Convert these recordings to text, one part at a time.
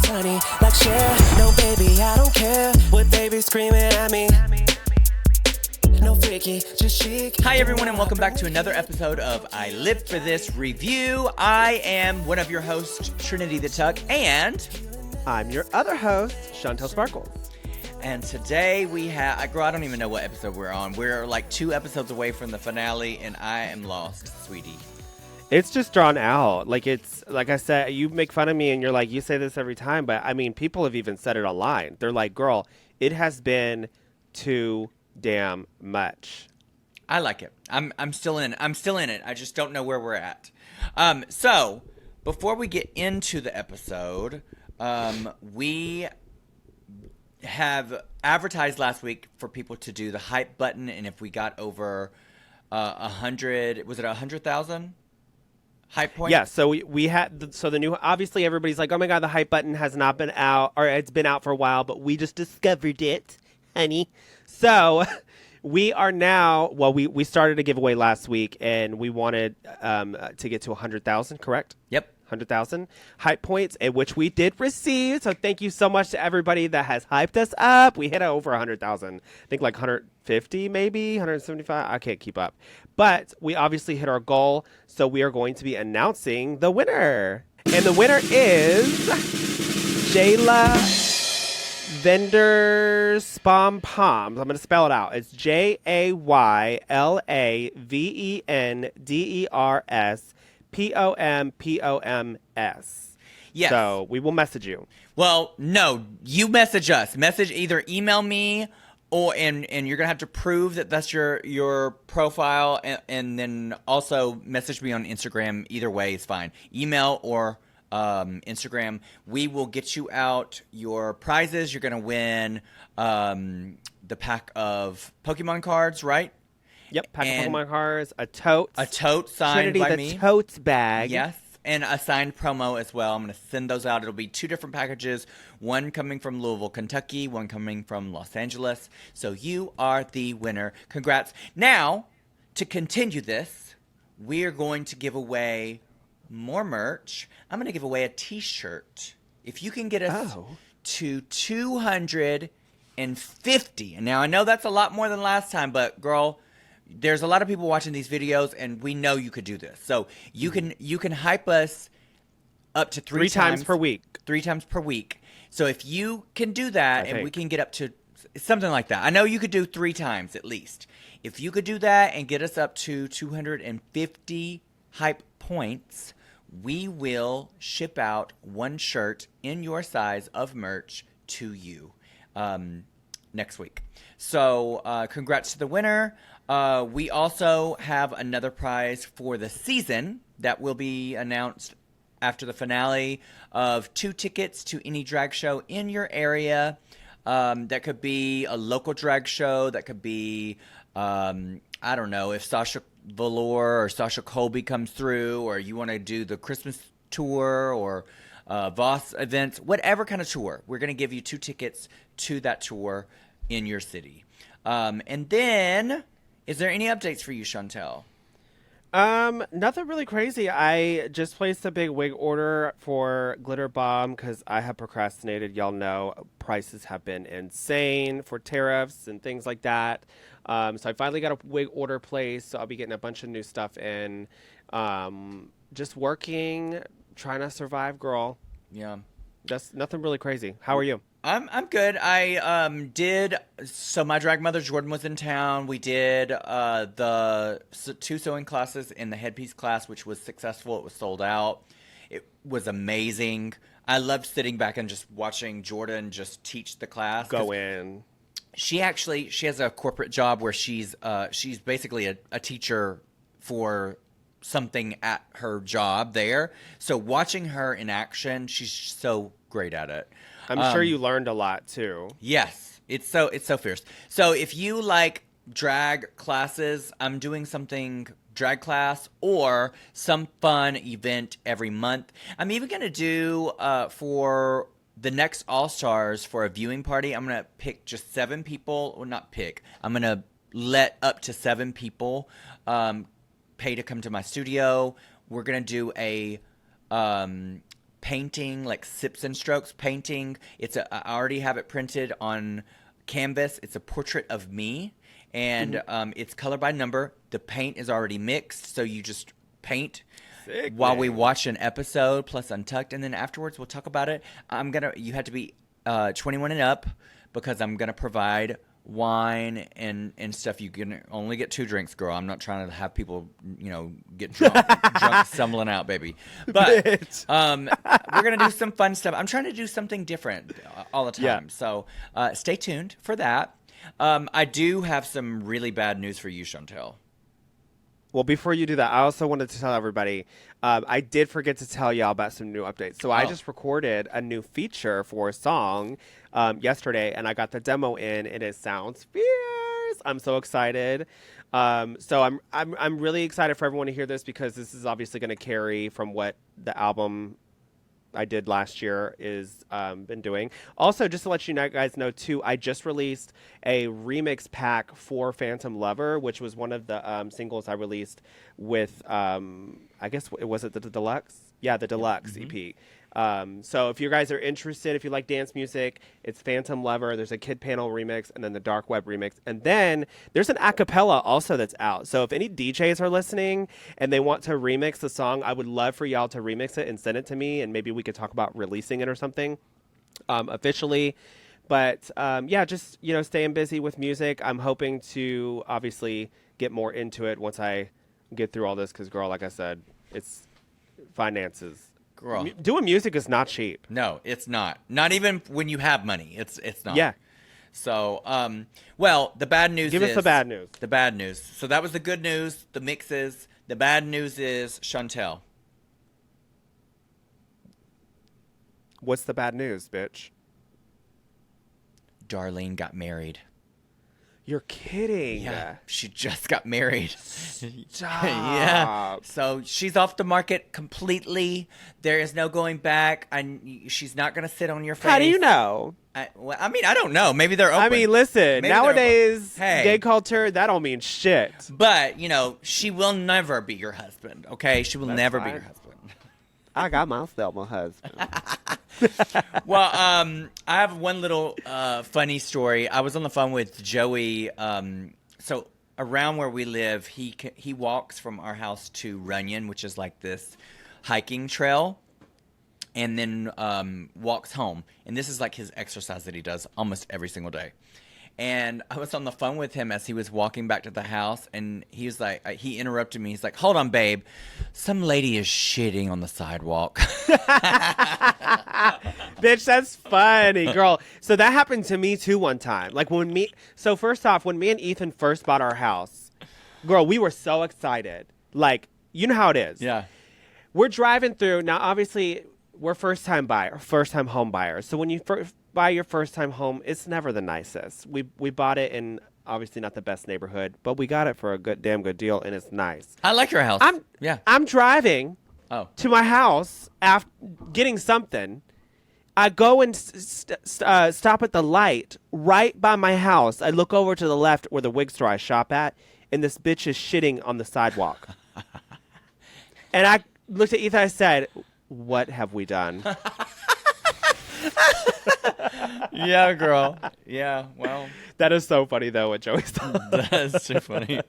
sunny, like Cher. No, baby, I don't care what they be screaming at me. No freaky, just chic. Hi, everyone, and welcome back to another episode of I Live for This Review. I am one of your hosts, Trinity the Tuck, and I'm your other host, Shontelle Sparkles. And today we have, girl, I don't even know what episode we're on. We're like 2 episodes away from the finale, and I am lost, sweetie. It's just drawn out. Like I said, you make fun of me and you're like, you say this every time, but I mean, people have even said it online. They're like, girl, it has been too damn much. I like it. I'm still in it. I just don't know where we're at. So before we get into the episode, we have advertised last week for people to do the hype button, and if we got over 100, was it 100,000 hype points? Yeah, so we had the new, obviously everybody's like, oh my god, the hype button has not been out, or it's been out for a while, but we just discovered it, honey. So we are now, well, we started a giveaway last week, and we wanted to get to 100,000, correct? Yep. 100,000 hype points, and which we did receive. So thank you so much to everybody that has hyped us up. We hit over 100,000. I think like 150, maybe 175. I can't keep up, but we obviously hit our goal. So we are going to be announcing the winner, and the winner is Jayla Vendor Spom Poms. I'm going to spell it out. It's JaylaVenders POMPOMS. Yes. So we will message you. Well, no, you message us. Either email me and you're gonna have to prove that that's your profile, and then also message me on Instagram. Either way is fine. Email or Instagram. We will get you out your prizes. You're gonna win the pack of Pokemon cards, right? Yep, pack of Pokemon cards, a tote signed Trinity, by me. The tote bag. Yes, and a signed promo as well. I'm going to send those out. It'll be 2 different packages, one coming from Louisville, Kentucky, one coming from Los Angeles. So you are the winner. Congrats. Now, to continue this, we are going to give away more merch. I'm going to give away a t-shirt. If you can get us to 250. And now I know that's a lot more than last time, but girl, there's a lot of people watching these videos, and we know you could do this. So you can hype us up to three times per week. 3 times per week. So if you can do that, and we can get up to something like that. I know you could do 3 times at least. If you could do that and get us up to 250 hype points, we will ship out 1 shirt in your size of merch to you next week. So congrats to the winner. We also have another prize for the season that will be announced after the finale of 2 tickets to any drag show in your area. That could be a local drag show. That could be, I don't know, if Sasha Velour or Sasha Colby comes through, or you want to do the Christmas tour or Voss events, whatever kind of tour. We're going to give you 2 tickets to that tour in your city. And then, is there any updates for you, Shontelle? Nothing really crazy. I just placed a big wig order for Glitter Bomb because I have procrastinated. Y'all know prices have been insane for tariffs and things like that. So I finally got a wig order placed. So I'll be getting a bunch of new stuff in. Just working, trying to survive, girl. Yeah. That's nothing really crazy. How are you? I'm good. I so my drag mother Jordan was in town. We did the 2 sewing classes in the headpiece class, which was successful. It was sold out. It was amazing. I loved sitting back and just watching Jordan just teach the class. Go in. She has a corporate job where she's basically a teacher for something at her job there. So watching her in action, she's so great at it. I'm sure you learned a lot too. Yes, it's so fierce. So if you like drag classes, I'm doing something drag class or some fun event every month. I'm even going to do for the next All-Stars for a viewing party, I'm going to pick just 7 people, or not pick. I'm going to let up to 7 people pay to come to my studio. We're going to do a painting, like sips and strokes painting. I already have it printed on canvas. It's a portrait of me, and it's color by number. The paint is already mixed, so you just paint while we watch an episode plus Untucked, and then afterwards we'll talk about it. You have to be 21 and up, because I'm gonna provide wine and stuff. You can only get 2 drinks, girl. I'm not trying to have people, get drunk stumbling out, baby. But we're gonna do some fun stuff. I'm trying to do something different all the time. So stay tuned for that. I do have some really bad news for you, Shontelle. Well, before you do that, I also wanted to tell everybody, I did forget to tell y'all about some new updates. So I just recorded a new feature for a song yesterday, and I got the demo in, and it sounds fierce. I'm so excited. So I'm really excited for everyone to hear this, because this is obviously going to carry from what the album I did last year is been doing. Also, just to let you guys know too, I just released a remix pack for Phantom Lover, which was one of the singles I released with I guess was it the deluxe? Yeah, the deluxe EP. So if you guys are interested, if you like dance music, it's Phantom Lover. There's a Kid Panel remix, and then the Dark Web remix. And then there's an acapella also that's out. So if any DJs are listening and they want to remix the song, I would love for y'all to remix it and send it to me, and maybe we could talk about releasing it or something officially. But just, staying busy with music. I'm hoping to obviously get more into it once I get through all this, because, girl, like I said, it's finances. Girl, doing music is not cheap. No, it's not. Not even when you have money. It's not. Yeah. So, the bad news Give us the bad news. The bad news. So that was the good news, the mixes. The bad news is Shontelle. What's the bad news, bitch? Darlene got married. You're kidding. Yeah, she just got married. Stop. Yeah. So she's off the market completely. There is no going back. She's not going to sit on your face. How do you know? I don't know. Maybe they're open. I mean, listen, Maybe nowadays, hey, gay culture, that don't mean shit. But, she will never be your husband, okay? She will never be your husband. I got myself my husband. Well, I have one little funny story. I was on the phone with Joey. So around where we live, he walks from our house to Runyon, which is like this hiking trail, and then walks home. And this is like his exercise that he does almost every single day. And I was on the phone with him as he was walking back to the house, and he was like, he interrupted me. He's like, "Hold on, babe. Some lady is shitting on the sidewalk." Bitch, that's funny, girl. So that happened to me too one time. Like so first off, when me and Ethan first bought our house, girl, we were so excited. Like, you know how it is. Yeah. We're driving through. Now, obviously, we're first-time home buyers. So when you buy your first-time home, it's never the nicest. We bought it in obviously not the best neighborhood, but we got it for a damn good deal, and it's nice. I like your house. I'm driving to my house after getting something. I go and stop at the light right by my house. I look over to the left where the wig store I shop at, and this bitch is shitting on the sidewalk. And I looked at Ethan, I said, "What have we done?" Yeah, girl. Yeah, well. That is so funny, though, what Joey's done. That is too funny.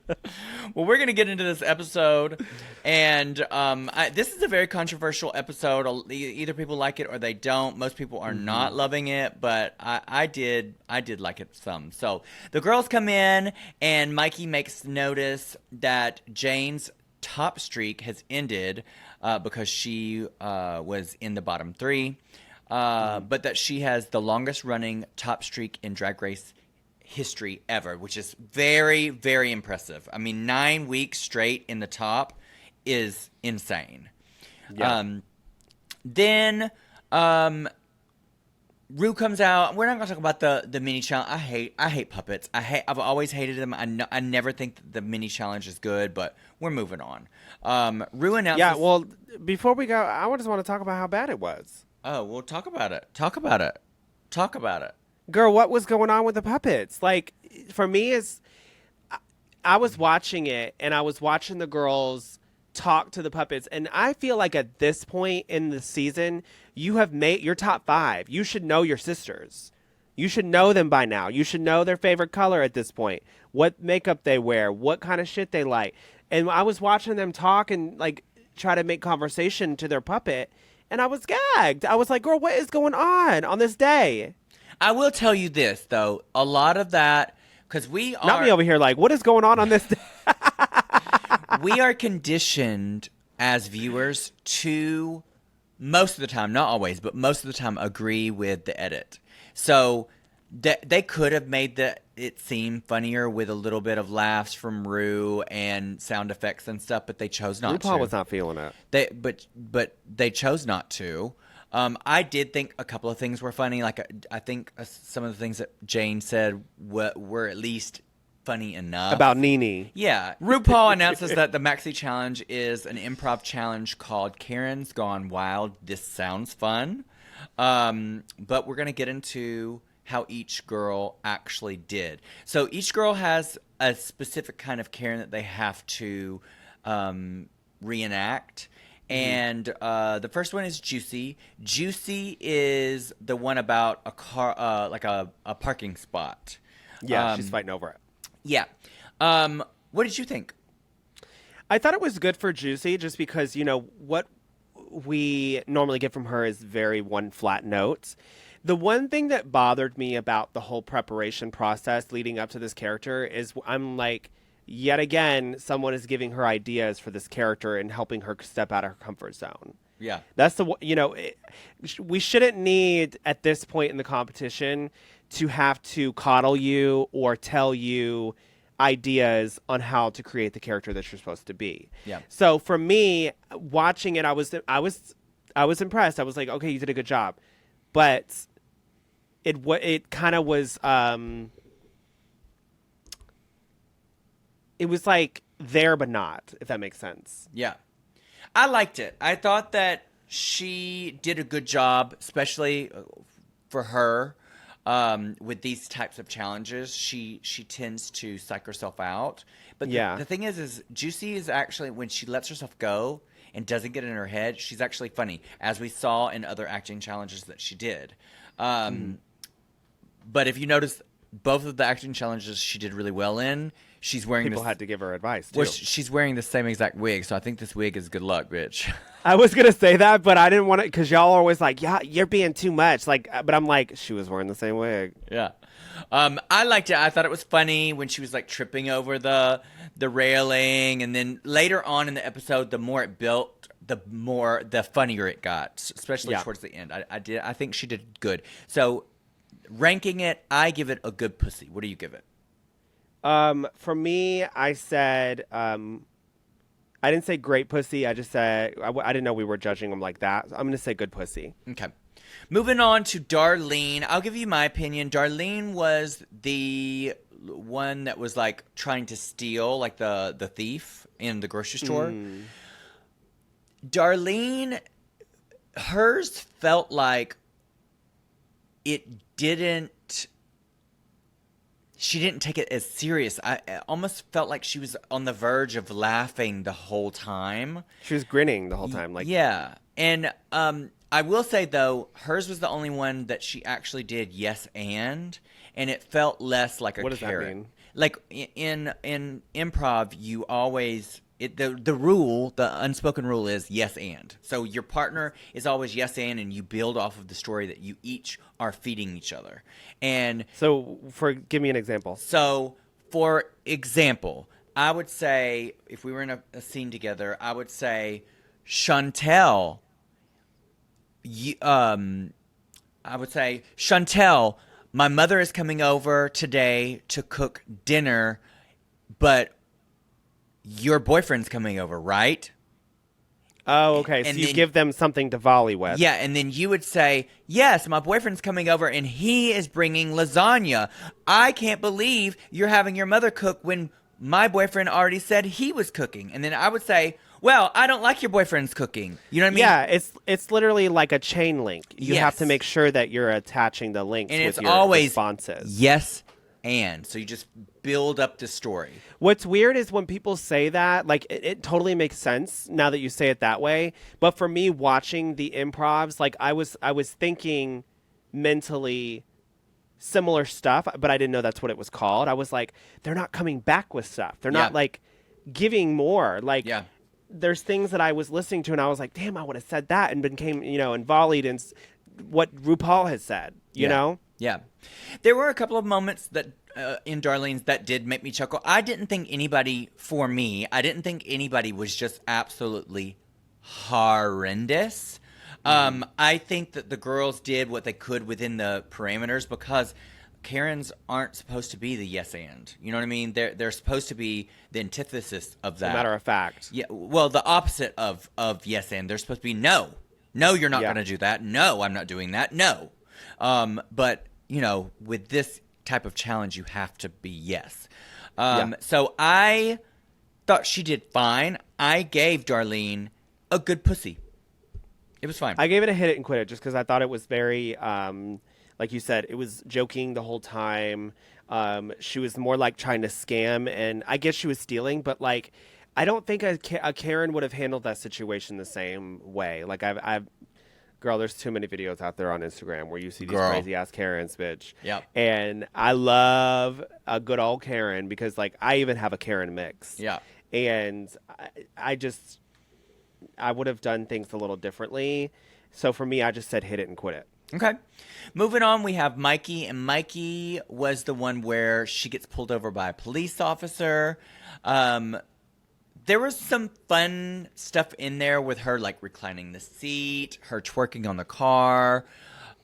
Well, we're going to get into this episode, and this is a very controversial episode. Either people like it or they don't. Most people are not loving it, but I did like it some. So the girls come in, and Mikey makes notice that Jane's top streak has ended because she was in the bottom 3. But that she has the longest running top streak in Drag Race history ever, which is very, very impressive. I mean, 9 weeks straight in the top is insane. Yeah. Then Rue comes out. We're not going to talk about the mini challenge. I hate puppets. I've always hated them. I never think that the mini challenge is good, but we're moving on. Rue announces. Yeah, well, before we go, I just want to talk about how bad it was. Oh, well, talk about it. Talk about it. Girl, what was going on with the puppets? Like, for me, I was watching it, and I was watching the girls talk to the puppets. And I feel like at this point in the season, you have made your top 5. You should know your sisters. You should know them by now. You should know their favorite color at this point, what makeup they wear, what kind of shit they like. And I was watching them talk and like try to make conversation to their puppet, and I was gagged. I was like, girl, what is going on this day? I will tell you this, though. A lot of that, because we are... Not me over here like, what is going on this day? We are conditioned as viewers to, most of the time, not always, but most of the time, agree with the edit. So they could have made it seem funnier with a little bit of laughs from Rue and sound effects and stuff, but they chose not to. RuPaul was not feeling it. But they chose not to. I did think a couple of things were funny. Like I think some of the things that Jane said were at least funny enough. About Nene. Yeah. RuPaul announces that the Maxi challenge is an improv challenge called Karen's Gone Wild. This sounds fun. But we're going to get into how each girl actually did. So each girl has a specific kind of Karen that they have to reenact. And the first one is Juicy. Juicy is the one about a car, like a parking spot. Yeah, she's fighting over it. Yeah. What did you think? I thought it was good for Juicy just because, what we normally get from her is very one flat notes. The one thing that bothered me about the whole preparation process leading up to this character is I'm like, yet again, someone is giving her ideas for this character and helping her step out of her comfort zone. Yeah. That's we shouldn't need at this point in the competition to have to coddle you or tell you ideas on how to create the character that you're supposed to be. Yeah. So for me, watching it, I was impressed. I was like, okay, you did a good job, but it kind of was it was like there but not, if that makes sense. Yeah. I liked it. I thought that she did a good job, especially for her. With these types of challenges, she tends to psych herself out. But the thing is Juicy is actually, when she lets herself go and doesn't get in her head, she's actually funny, as we saw in other acting challenges that she did. But if you notice, both of the acting challenges she did really well in, she's wearing People had to give her advice, too. Well, she's wearing the same exact wig, so I think this wig is good luck, bitch. I was going to say that, but I didn't want to, because y'all are always like, yeah, you're being too much. Like, but I'm like, she was wearing the same wig. Yeah. I liked it. I thought it was funny when she was like tripping over the railing, and then later on in the episode, the more it built, the funnier it got, especially towards the end. I think she did good. So ranking it, I give it a good pussy. What do you give it? For me, I said, I didn't say great pussy. I just said, I didn't know we were judging them like that. I'm going to say good pussy. Okay. Moving on to Darlene. I'll give you my opinion. Darlene was the one that was like trying to steal, like the thief in the grocery store. Darlene, hers felt like she didn't take it as serious. I almost felt like she was on the verge of laughing the whole time. She was grinning the whole time. Like, yeah. And I will say, though, hers was the only one that she actually did yes and it felt less like a carrot. What does that mean? Like in improv, you always... The rule, the unspoken rule is yes and. So your partner is always yes and you build off of the story that you each are feeding each other. And so give me an example. So for example, I would say, if we were in a scene together, I would say, Shontelle, my mother is coming over today to cook dinner, but your boyfriend's coming over, right? Oh, okay. So you give them something to volley with. Yeah, and then you would say, yes, my boyfriend's coming over, and he is bringing lasagna. I can't believe you're having your mother cook when my boyfriend already said he was cooking. And then I would say, well, I don't like your boyfriend's cooking. You know what I mean? Yeah, it's literally like a chain link. You have to make sure that you're attaching the links with your responses. Yes and. So you just build up the story. What's weird is when people say that, like, it totally makes sense now that you say it that way. But for me, watching the improvs, like, I was thinking mentally similar stuff, but I didn't know that's what it was called. I was like, they're not coming back with stuff. They're not, like, giving more. Like, there's things that I was listening to, and I was like, damn, I would have said that and became, and volleyed in what RuPaul has said, you know? Yeah. There were a couple of moments that in Darlene's that did make me chuckle. I didn't think anybody was just absolutely horrendous. I think that the girls did what they could within the parameters because Karens aren't supposed to be the yes and. You know what I mean? They're supposed to be the antithesis of that. As a matter of fact. Yeah. Well, the opposite of yes and. They're supposed to be no. No, you're not going to do that. No, I'm not doing that. No. But, with this type of challenge, you have to be yes. So I thought she did fine. I gave Darlene a good pussy. It was fine. I gave it a hit it and quit it just because I thought it was very, like you said, it was joking the whole time. She was more like trying to scam, and I guess she was stealing, but like, I don't think a Karen would have handled that situation the same way. Like girl, there's too many videos out there on Instagram where you see these crazy ass Karens, bitch. Yep. And I love a good old Karen because, like, I even have a Karen mix. Yeah. And I would have done things a little differently. So for me, I just said hit it and quit it. Okay. Moving on, we have Mikey, and Mikey was the one where she gets pulled over by a police officer. There was some fun stuff in there with her, like, reclining the seat, her twerking on the car,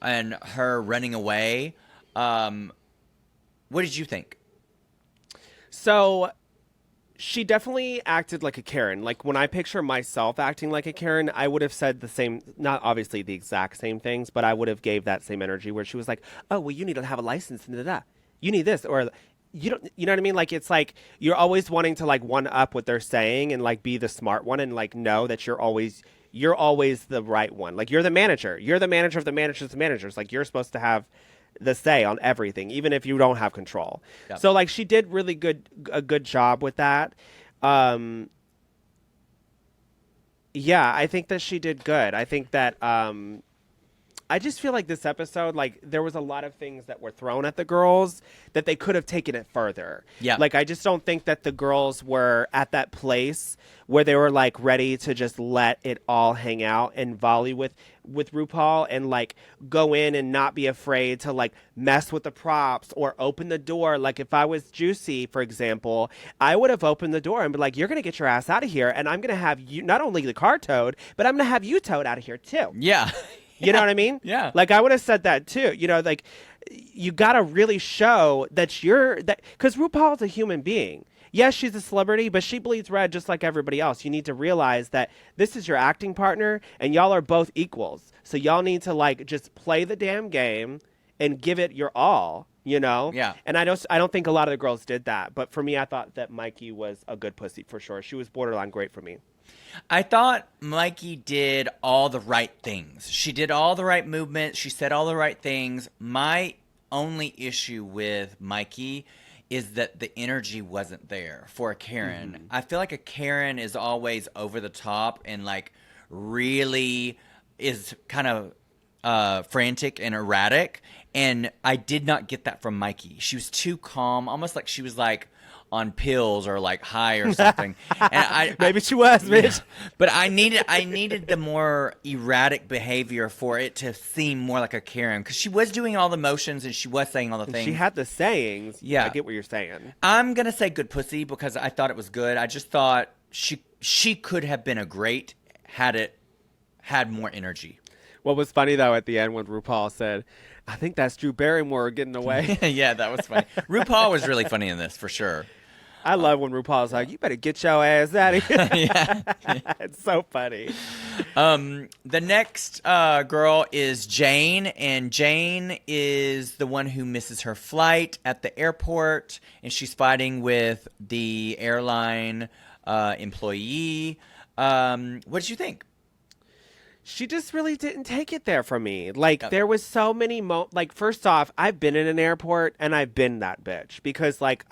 and her running away. What did you think? So she definitely acted like a Karen. Like, when I picture myself acting like a Karen, I would have said the same, not obviously the exact same things, but I would have gave that same energy where she was like, oh, well, you need to have a license, and da-da-da. You need this, or you don't, you know what I mean? Like, it's like you're always wanting to, like, one up what they're saying and, like, be the smart one and, like, know that you're always the right one. Like, you're the manager. You're the manager of the managers of the managers. Like, you're supposed to have the say on everything, even if you don't have control. Yep. So, like, she did really a good job with that. Yeah, I think that she did good. I think that I just feel like this episode, like, there was a lot of things that were thrown at the girls that they could have taken it further. Yeah. Like, I just don't think that the girls were at that place where they were, like, ready to just let it all hang out and volley with RuPaul and, like, go in and not be afraid to, like, mess with the props or open the door. Like, if I was Juicy, for example, I would have opened the door and be like, you're going to get your ass out of here, and I'm going to have you, not only the car towed, but I'm going to have you towed out of here, too. Yeah. You know what I mean? Yeah. Like, I would have said that too. Like, you got to really show that because RuPaul's a human being. Yes, she's a celebrity, but she bleeds red just like everybody else. You need to realize that this is your acting partner and y'all are both equals. So y'all need to, like, just play the damn game and give it your all, Yeah. And I don't think a lot of the girls did that. But for me, I thought that Mikey was a good pussy for sure. She was borderline great for me. I thought Mikey did all the right things. She did all the right movements. She said all the right things. My only issue with Mikey is that the energy wasn't there for a Karen. Mm-hmm. I feel like a Karen is always over the top and, like, really is kind of frantic and erratic. And I did not get that from Mikey. She was too calm, almost like she was, like, on pills or, like, high or something. And maybe she was, bitch. Yeah. But I needed the more erratic behavior for it to seem more like a Karen, because she was doing all the motions and she was saying all the things. She had the sayings. Yeah, I get what you're saying. I'm gonna say good pussy because I thought it was good. I just thought she could have been a great had more energy. What was funny though at the end when RuPaul said, "I think that's Drew Barrymore getting away." Yeah, that was funny. RuPaul was really funny in this for sure. I love when RuPaul's like, "You better get your ass out of here." Yeah. It's so funny. The next girl is Jane, and Jane is the one who misses her flight at the airport, and she's fighting with the airline employee. What did you think? she just really didn't take it there from me. Like, there was so many like, first off, I've been in an airport and I've been that bitch because, like,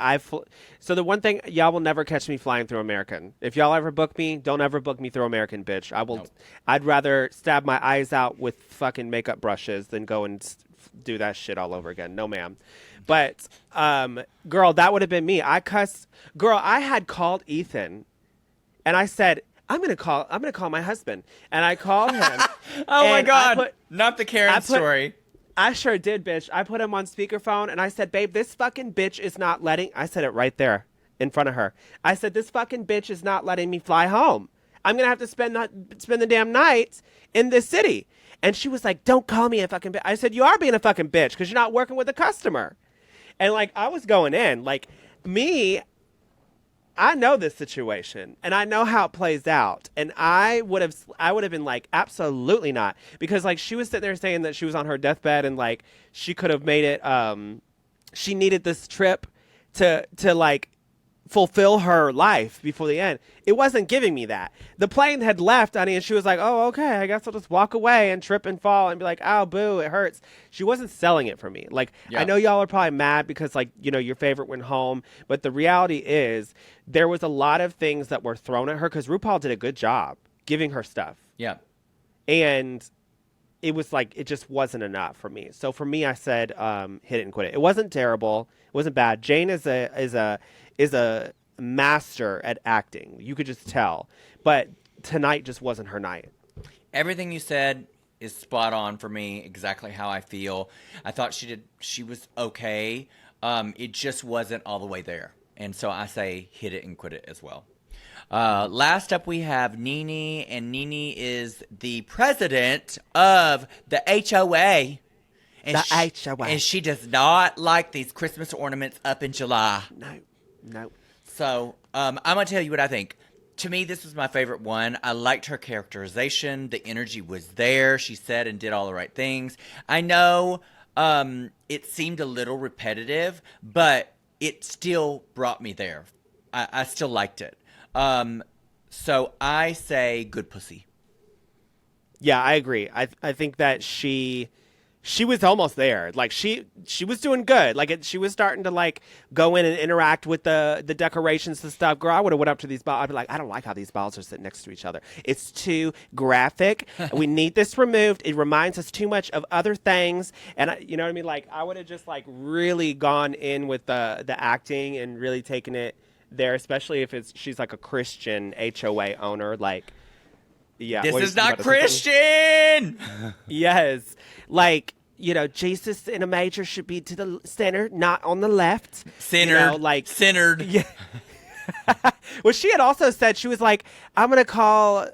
so the one thing, y'all will never catch me flying through American. If y'all ever book me, don't ever book me through American, bitch. I'd rather stab my eyes out with fucking makeup brushes than go and do that shit all over again. No, ma'am. But, girl, that would have been me. Girl, I had called Ethan and I said, I'm gonna call my husband, and I called him. Oh my God! Not the Karen story. I sure did, bitch. I put him on speakerphone, and I said, "Babe, this fucking bitch is not letting." I said it right there in front of her. I said, "This fucking bitch is not letting me fly home. I'm gonna have to spend the damn night in this city." And she was like, "Don't call me a fucking bitch." I said, "You are being a fucking bitch because you're not working with a customer." And like, I was going in, like me. I know this situation and I know how it plays out. And I would have been like, absolutely not. Because like she was sitting there saying that she was on her deathbed and like she could have made it, she needed this trip to like fulfill her life before the end. It wasn't giving me that. The plane had left, honey, and she was like, oh, okay, I guess I'll just walk away and trip and fall and be like, ow, boo, it hurts. She wasn't selling it for me. Like, I know y'all are probably mad because, like, you know, your favorite went home, but the reality is there was a lot of things that were thrown at her because RuPaul did a good job giving her stuff. Yeah. And it was like, it just wasn't enough for me. So for me, I said, hit it and quit it. It wasn't terrible. It wasn't bad. Jane is a master at acting. You could just tell. But tonight just wasn't her night. Everything you said is spot on for me, exactly how I feel. I thought she was okay. It just wasn't all the way there. And so I say hit it and quit it as well. Last up we have Nene, and Nene is the president of the HOA. And HOA. And she does not like these Christmas ornaments up in July. No. So, I'm going to tell you what I think. To me, this was my favorite one. I liked her characterization. The energy was there. She said and did all the right things. I know it seemed a little repetitive, but it still brought me there. I still liked it. So I say good pussy. Yeah, I agree. I think that she was almost there. Like she was doing good. Like she was starting to like go in and interact with the decorations and stuff. Girl, I would have went up to these balls. I'd be like, I don't like how these balls are sitting next to each other. It's too graphic. We need this removed. It reminds us too much of other things. And you know what I mean? Like I would have just like really gone in with the acting and really taken it there, especially if she's like a Christian HOA owner. Like, yeah, this is not Christian. Yes, like you know, Jesus in a major should be to the center, not on the left. Centered, you know, like centered. Yeah. Well, she had also said she was like, "I'm gonna call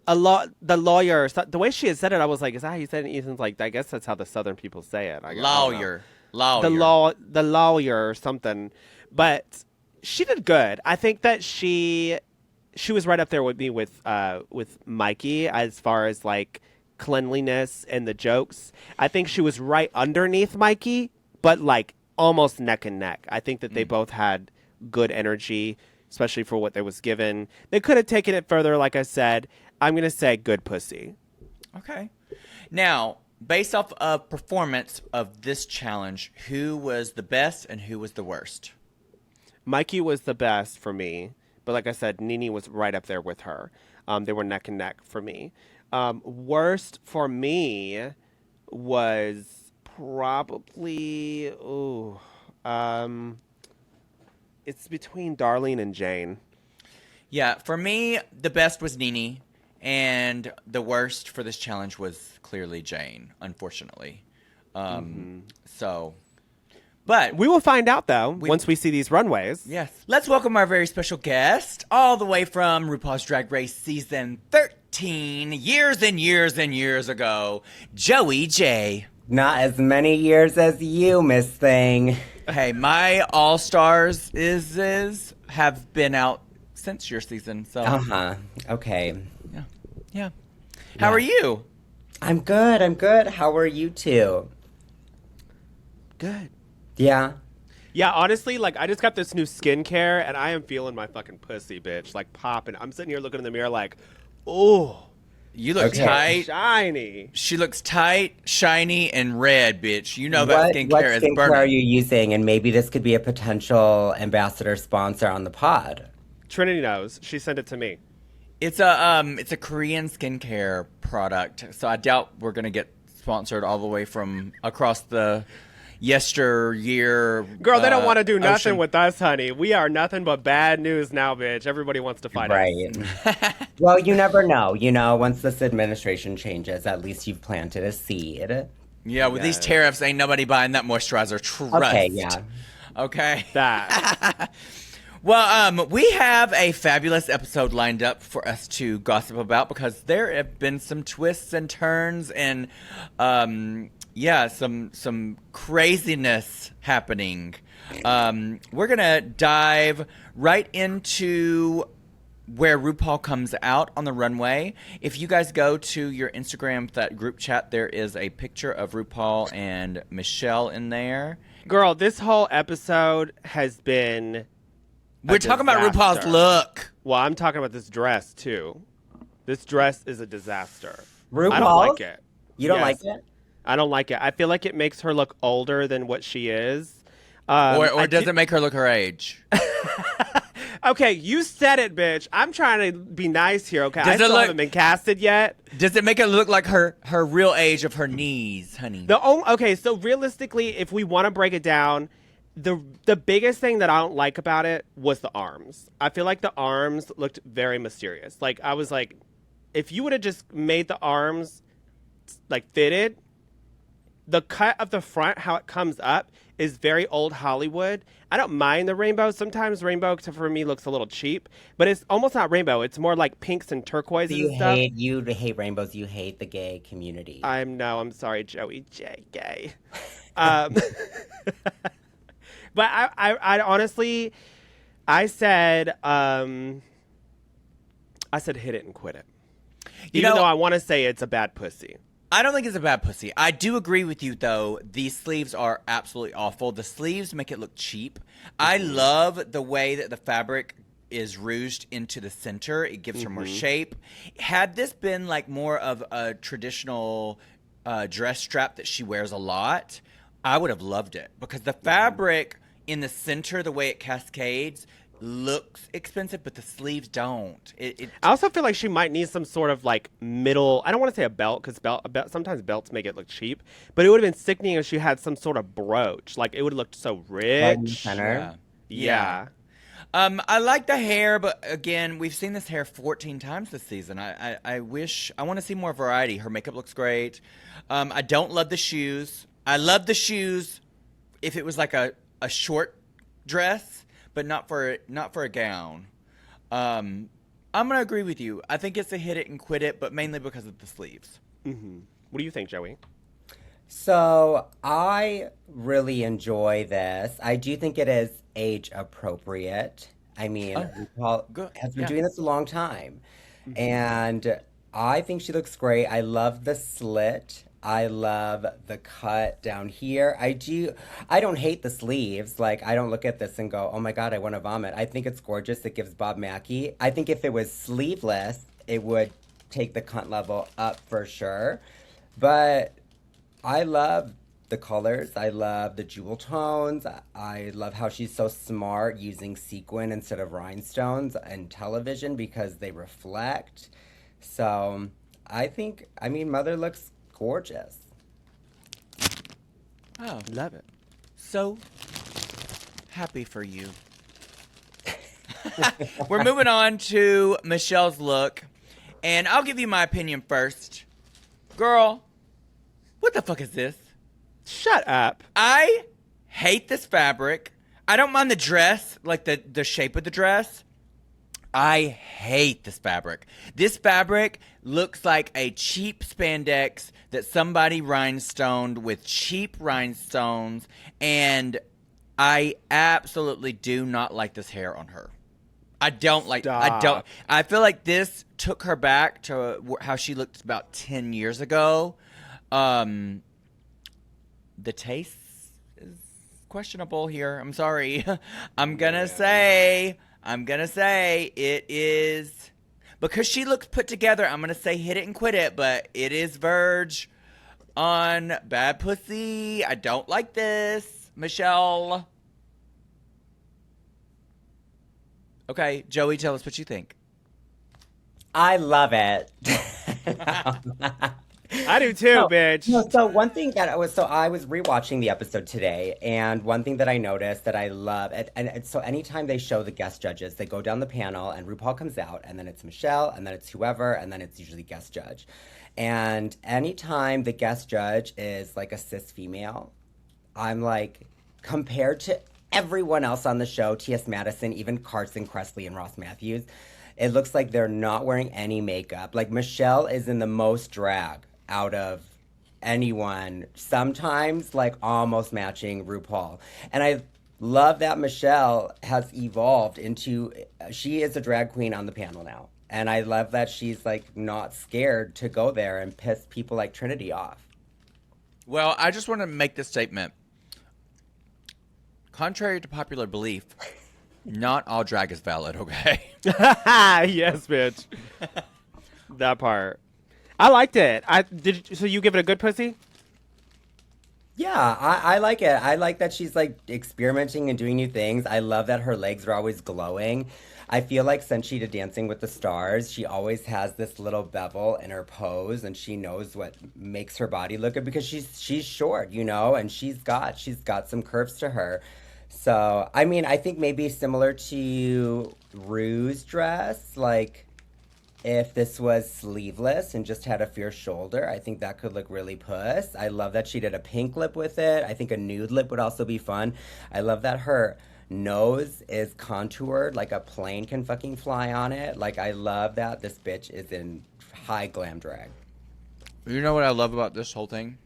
the lawyer." So, the way she had said it, I was like, "Is that how you said it?" Ethan's like, "I guess that's how the Southern people say it." Lawyer. The lawyer or something, but she did good. I think that she was right up there with me with Mikey as far as like cleanliness and the jokes. I think she was right underneath Mikey, but like almost neck and neck. I think that they both had good energy, especially for what they was given. They could have taken it further, like I said. I'm going to say good pussy. Okay. Now, based off of performance of this challenge, who was the best and who was the worst? Mikey was the best for me. But like I said, Nene was right up there with her. They were neck and neck for me. Worst for me was probably, it's between Darlene and Jane. Yeah, for me, the best was Nene, and the worst for this challenge was clearly Jane, unfortunately. So... But we will find out, though, once we see these runways. Yes. Let's welcome our very special guest, all the way from RuPaul's Drag Race Season 13, years and years and years ago, Joey J. Not as many years as you, Miss Thing. Hey, my All-Stars have been out since your season, so... Okay. Yeah. How are you? I'm good. How are you two? Good. Yeah. Yeah, honestly, like, I just got this new skincare, and I am feeling my fucking pussy, bitch. Like, popping. I'm sitting here looking in the mirror like, oh, You look tight. Shiny. She looks tight, shiny, and red, bitch. You know What that skincare is skincare burning. are you using? And maybe this could be a potential ambassador sponsor on the pod. Trinity knows. She sent it to me. It's a Korean skincare product, so I doubt we're gonna get sponsored all the way from across the yesteryear. Girl, they don't want to do nothing ocean. with us, honey. We are nothing but bad news now, bitch. Everybody wants to fight us. Right. Well, you never know. You know, once this administration changes, at least you've planted a seed. Yeah, with these tariffs, ain't nobody buying that moisturizer. Trust. Okay, yeah. Okay. That. Well, we have a fabulous episode lined up for us to gossip about because there have been some twists and turns and, some craziness happening. We're gonna dive right into where RuPaul comes out on the runway. If you guys go to your Instagram, that group chat, there is a picture of RuPaul and Michelle in there. Girl, this whole episode has been... We're talking about RuPaul's look. Well, I'm talking about this dress, too. This dress is a disaster. RuPaul? I don't like it. You don't like it? I don't like it. I feel like it makes her look older than what she is. Or does it make her look her age? Okay, you said it, bitch. I'm trying to be nice here, okay? Does I still haven't been casted yet. Does it make it look like her real age of her knees, honey? Okay, so realistically, if we want to break it down, the biggest thing that I don't like about it was the arms. I feel like the arms looked very mysterious. Like, I was like, if you would have just made the arms, like, fitted, the cut of the front, how it comes up, is very old Hollywood. I don't mind the rainbow. Sometimes rainbow, for me, looks a little cheap. But it's almost not rainbow. It's more like pinks and turquoises and stuff. You hate rainbows. You hate the gay community. I'm sorry, Joey J. Gay. But I honestly, I said hit it and quit it. Even though I want to say it's a bad pussy. I don't think it's a bad pussy. I do agree with you, though. These sleeves are absolutely awful. The sleeves make it look cheap. I love the way that the fabric is rouged into the center. It gives her more shape. Had this been like more of a traditional dress strap that she wears a lot, I would have loved it because the fabric in the center, the way it cascades, looks expensive, but the sleeves don't. I also feel like she might need some sort of like middle. I don't want to say a belt because sometimes belts make it look cheap, but it would have been sickening if she had some sort of brooch. Like it would have looked so rich. Yeah. I like the hair, but again, we've seen this hair 14 times this season. I want to see more variety. Her makeup looks great. I don't love the shoes. I love the shoes if it was like a short dress, but not for a gown. I'm gonna agree with you. I think it's a hit it and quit it, but mainly because of the sleeves. Mm-hmm. What do you think, Joey? So I really enjoy this. I do think it is age appropriate. I mean, RuPaul has been doing this a long time. And I think she looks great. I love the slit. I love the cut down here. I don't hate the sleeves. Like, I don't look at this and go, oh my God, I want to vomit. I think it's gorgeous. It gives Bob Mackie. I think if it was sleeveless, it would take the cunt level up for sure. But I love the colors. I love the jewel tones. I love how she's so smart using sequin instead of rhinestones and television because they reflect. So Mother looks gorgeous. Oh, love it. So happy for you. We're moving on to Michelle's look, and I'll give you my opinion first. Girl, what the fuck is this? Shut up. I hate this fabric. I don't mind the dress, like the shape of the dress. I hate this fabric. This fabric looks like a cheap spandex that somebody rhinestoned with cheap rhinestones, and I absolutely do not like this hair on her. I feel like this took her back to how she looked about 10 years ago. The taste is questionable here. I'm sorry. I'm gonna say it is, because she looks put together, I'm going to say hit it and quit it, but it is verge on bad pussy. I don't like this, Michelle. Okay, Joey, tell us what you think. I love it. I do too, bitch. No, so one thing that I was rewatching the episode today, and one thing that I noticed that I love, and so anytime they show the guest judges, they go down the panel, and RuPaul comes out, and then it's Michelle, and then it's whoever, and then it's usually guest judge. And anytime the guest judge is like a cis female, I'm like, compared to everyone else on the show, T.S. Madison, even Carson Kressley and Ross Matthews, it looks like they're not wearing any makeup. Like, Michelle is in the most drag out of anyone, sometimes like almost matching RuPaul. And I love that Michelle has evolved into, she is a drag queen on the panel now. And I love that she's like not scared to go there and piss people like Trinity off. Well, I just want to make this statement. Contrary to popular belief, not all drag is valid, okay? Yes, bitch. That part. I liked it. So you give it a good pussy? Yeah, I like it. I like that she's like experimenting and doing new things. I love that her legs are always glowing. I feel like since she did Dancing with the Stars, she always has this little bevel in her pose, and she knows what makes her body look good because she's short, you know, and she's got some curves to her. So, I mean, I think maybe similar to Rue's dress, like if this was sleeveless and just had a fierce shoulder, I think that could look really puss. I love that she did a pink lip with it. I think a nude lip would also be fun. I love that her nose is contoured, like a plane can fucking fly on it. Like, I love that this bitch is in high glam drag. You know what I love about this whole thing?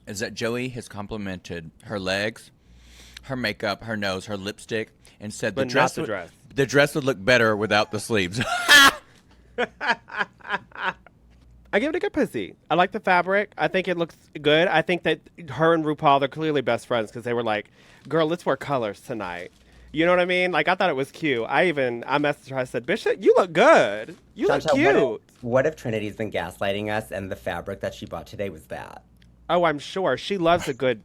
Is that Joey has complimented her legs, her makeup, her nose, her lipstick, and said the dress would look better without the sleeves. I give it a good pussy. I like the fabric. I think it looks good. I think that her and RuPaul, they're clearly best friends because they were like, girl, let's wear colors tonight. You know what I mean? Like, I thought it was cute. I messaged her. I said, Bishop, you look good. You look cute. What if Trinity's been gaslighting us and the fabric that she bought today was that? Oh, I'm sure. She loves a good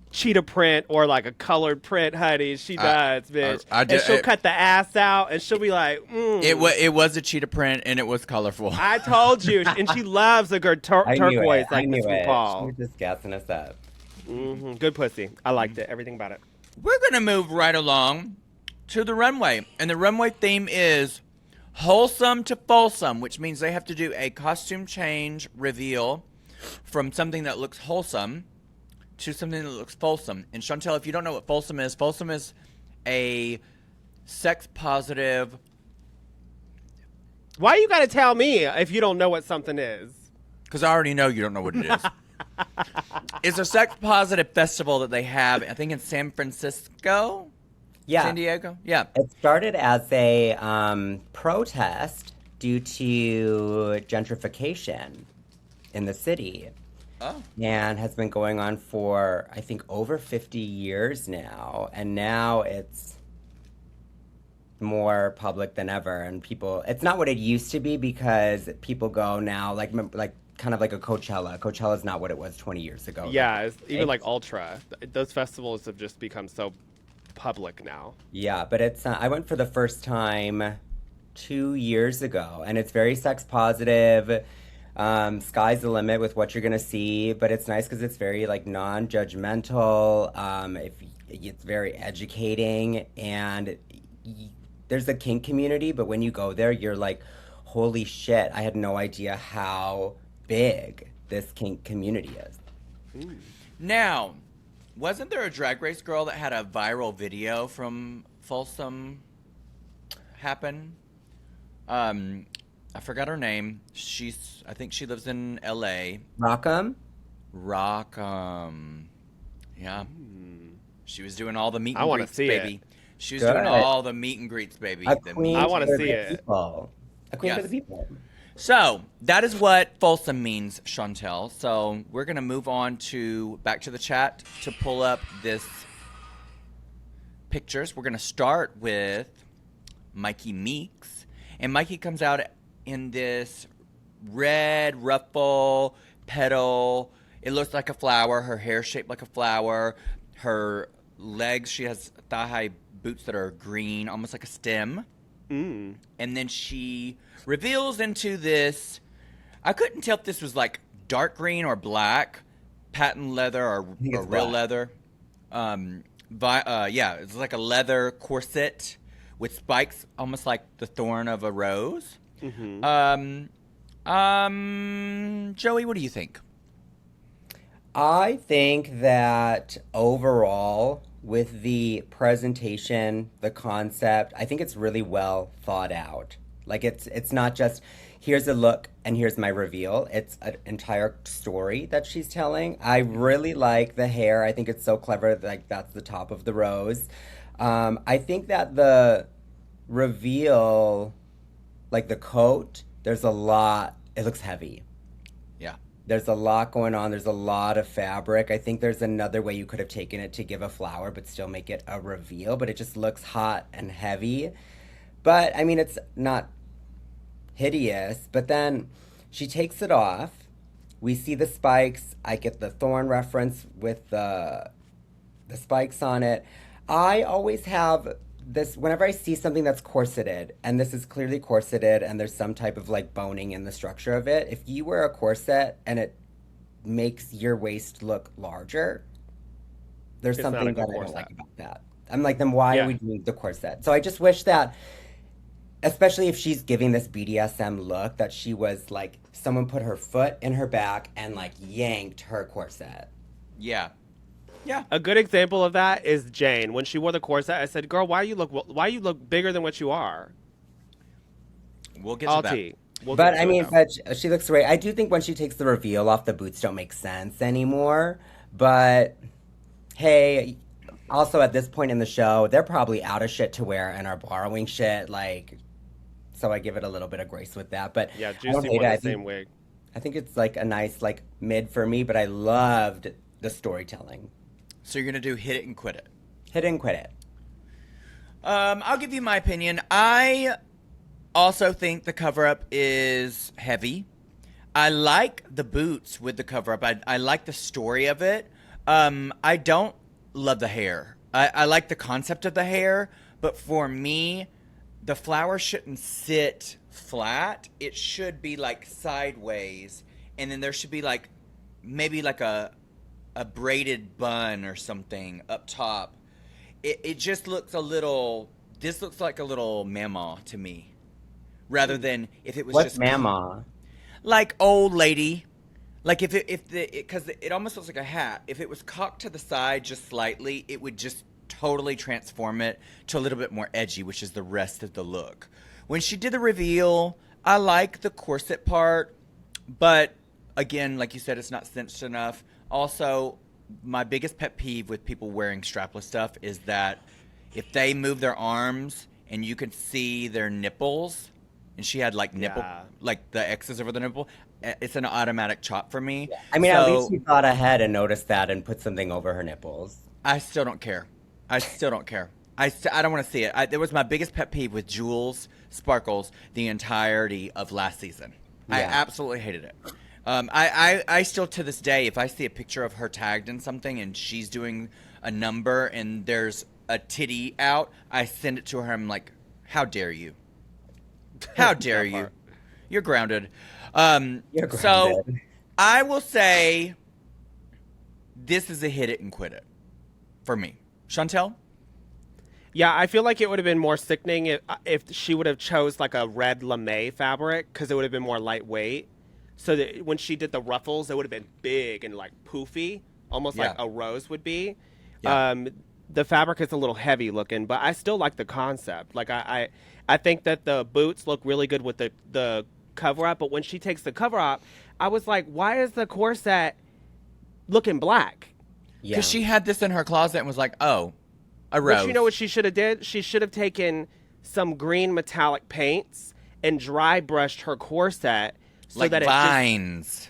cheetah print or like a colored print, honey. She does, bitch. And she'll cut the ass out and she'll be like, It was a cheetah print and it was colorful. I told you. And she loves a good turquoise like Miss RuPaul. She was just gassing us up. Mm-hmm. Good pussy. I liked it. Everything about it. We're going to move right along to the runway. And the runway theme is Wholesome to Falsome, which means they have to do a costume change reveal from something that looks wholesome to something that looks Falsome. And Shontelle, if you don't know what Falsome is a sex positive. Why you got to tell me if you don't know what something is? Because I already know you don't know what it is. It's a sex positive festival that they have, I think, in San Francisco. Yeah. San Diego? Yeah. It started as a protest due to gentrification in the city. Oh. And has been going on for, I think, over 50 years now. And now it's more public than ever. And people, it's not what it used to be because people go now, like kind of like a Coachella. Coachella's not what it was 20 years ago. Yeah, even like Ultra. Those festivals have just become so public now. Yeah, but it's I went for the first time 2 years ago, and it's very sex positive. Sky's the limit with what you're gonna see, but it's nice because it's very like non-judgmental. It's very educating, and there's a kink community, but when you go there, you're like, holy shit! I had no idea how big this kink community is. Ooh. Now, wasn't there a Drag Race girl that had a viral video from Falsome happen? I forgot her name. I think she lives in L.A. Rockham? Yeah. She was doing all the meet and I greets, see baby. It. She was doing all the meet and greets, baby. A queen I want to see it. A queen for the people. So that is what Wholesome means, Shontelle. So we're gonna move on back to the chat to pull up this pictures. We're gonna start with Mikey Meeks. And Mikey comes out in this red ruffle, petal. It looks like a flower. Her hair shaped like a flower. Her legs, she has thigh-high boots that are green, almost like a stem. And then she reveals into this, I couldn't tell if this was like dark green or black, patent leather or real black. leather. It's like a leather corset with spikes, almost like the thorn of a rose. Joey, what do you think? I think that overall, with the presentation, the concept, I think it's really well thought out. Like it's not just here's a look and here's my reveal. It's an entire story that she's telling. I really like the hair. I think it's so clever. Like that's the top of the rose. I think that the reveal, like the coat, there's a lot. It looks heavy. Yeah. There's a lot going on. There's a lot of fabric. I think there's another way you could have taken it to give a flower, but still make it a reveal. But it just looks hot and heavy. But I mean, it's not hideous. But then she takes it off. We see the spikes. I get the thorn reference with the spikes on it. I always have this, whenever I see something that's corseted, and this is clearly corseted and there's some type of like boning in the structure of it, if you wear a corset and it makes your waist look larger, there's something that I don't like about that. I'm like, then why are we doing the corset? So I just wish that, especially if she's giving this BDSM look, that she was like, someone put her foot in her back and like yanked her corset. Yeah. Yeah. A good example of that is Jane. When she wore the corset, I said, "Girl, why you look bigger than what you are?" We'll get to that. But she looks great. I do think when she takes the reveal off, the boots don't make sense anymore. But hey, also at this point in the show, they're probably out of shit to wear and are borrowing shit. Like, so I give it a little bit of grace with that. But yeah, Juicy wore the same wig. I think it's like a nice like mid for me. But I loved the storytelling. So you're going to do hit it and quit it. Hit it and quit it. I'll give you my opinion. I also think the cover-up is heavy. I like the boots with the cover-up. I like the story of it. I don't love the hair. I like the concept of the hair, but for me, the flower shouldn't sit flat. It should be like sideways, and then there should be like maybe like a braided bun or something up top. It just looks a little, this looks like a little mama to me, rather than if it was What's just mama? Like old lady. Like because it almost looks like a hat. If it was cocked to the side just slightly, it would just totally transform it to a little bit more edgy, which is the rest of the look. When she did the reveal, I like the corset part, but again, like you said, it's not cinched enough. Also, my biggest pet peeve with people wearing strapless stuff is that if they move their arms and you can see their nipples, and she had like nipple, like the X's over the nipple, it's an automatic chop for me. Yeah. I mean, at least she thought ahead and noticed that and put something over her nipples. I still don't care. I don't want to see it. It was my biggest pet peeve with Jules Sparkles the entirety of last season. Yeah. I absolutely hated it. I still, to this day, if I see a picture of her tagged in something and she's doing a number and there's a titty out, I send it to her. I'm like, how dare you? How dare you? You're grounded. You're grounded. So I will say this is a hit it and quit it for me. Shontelle? Yeah, I feel like it would have been more sickening if she would have chose like a red lame fabric, because it would have been more lightweight. So that when she did the ruffles, it would have been big and like poofy, almost like a rose would be. Yeah. The fabric is a little heavy looking, but I still like the concept. Like I think that the boots look really good with the cover up. But when she takes the cover up, I was like, why is the corset looking black? Because she had this in her closet and was like, oh, a rose. But you know what she should have did? She should have taken some green metallic paints and dry brushed her corset. So like that vines.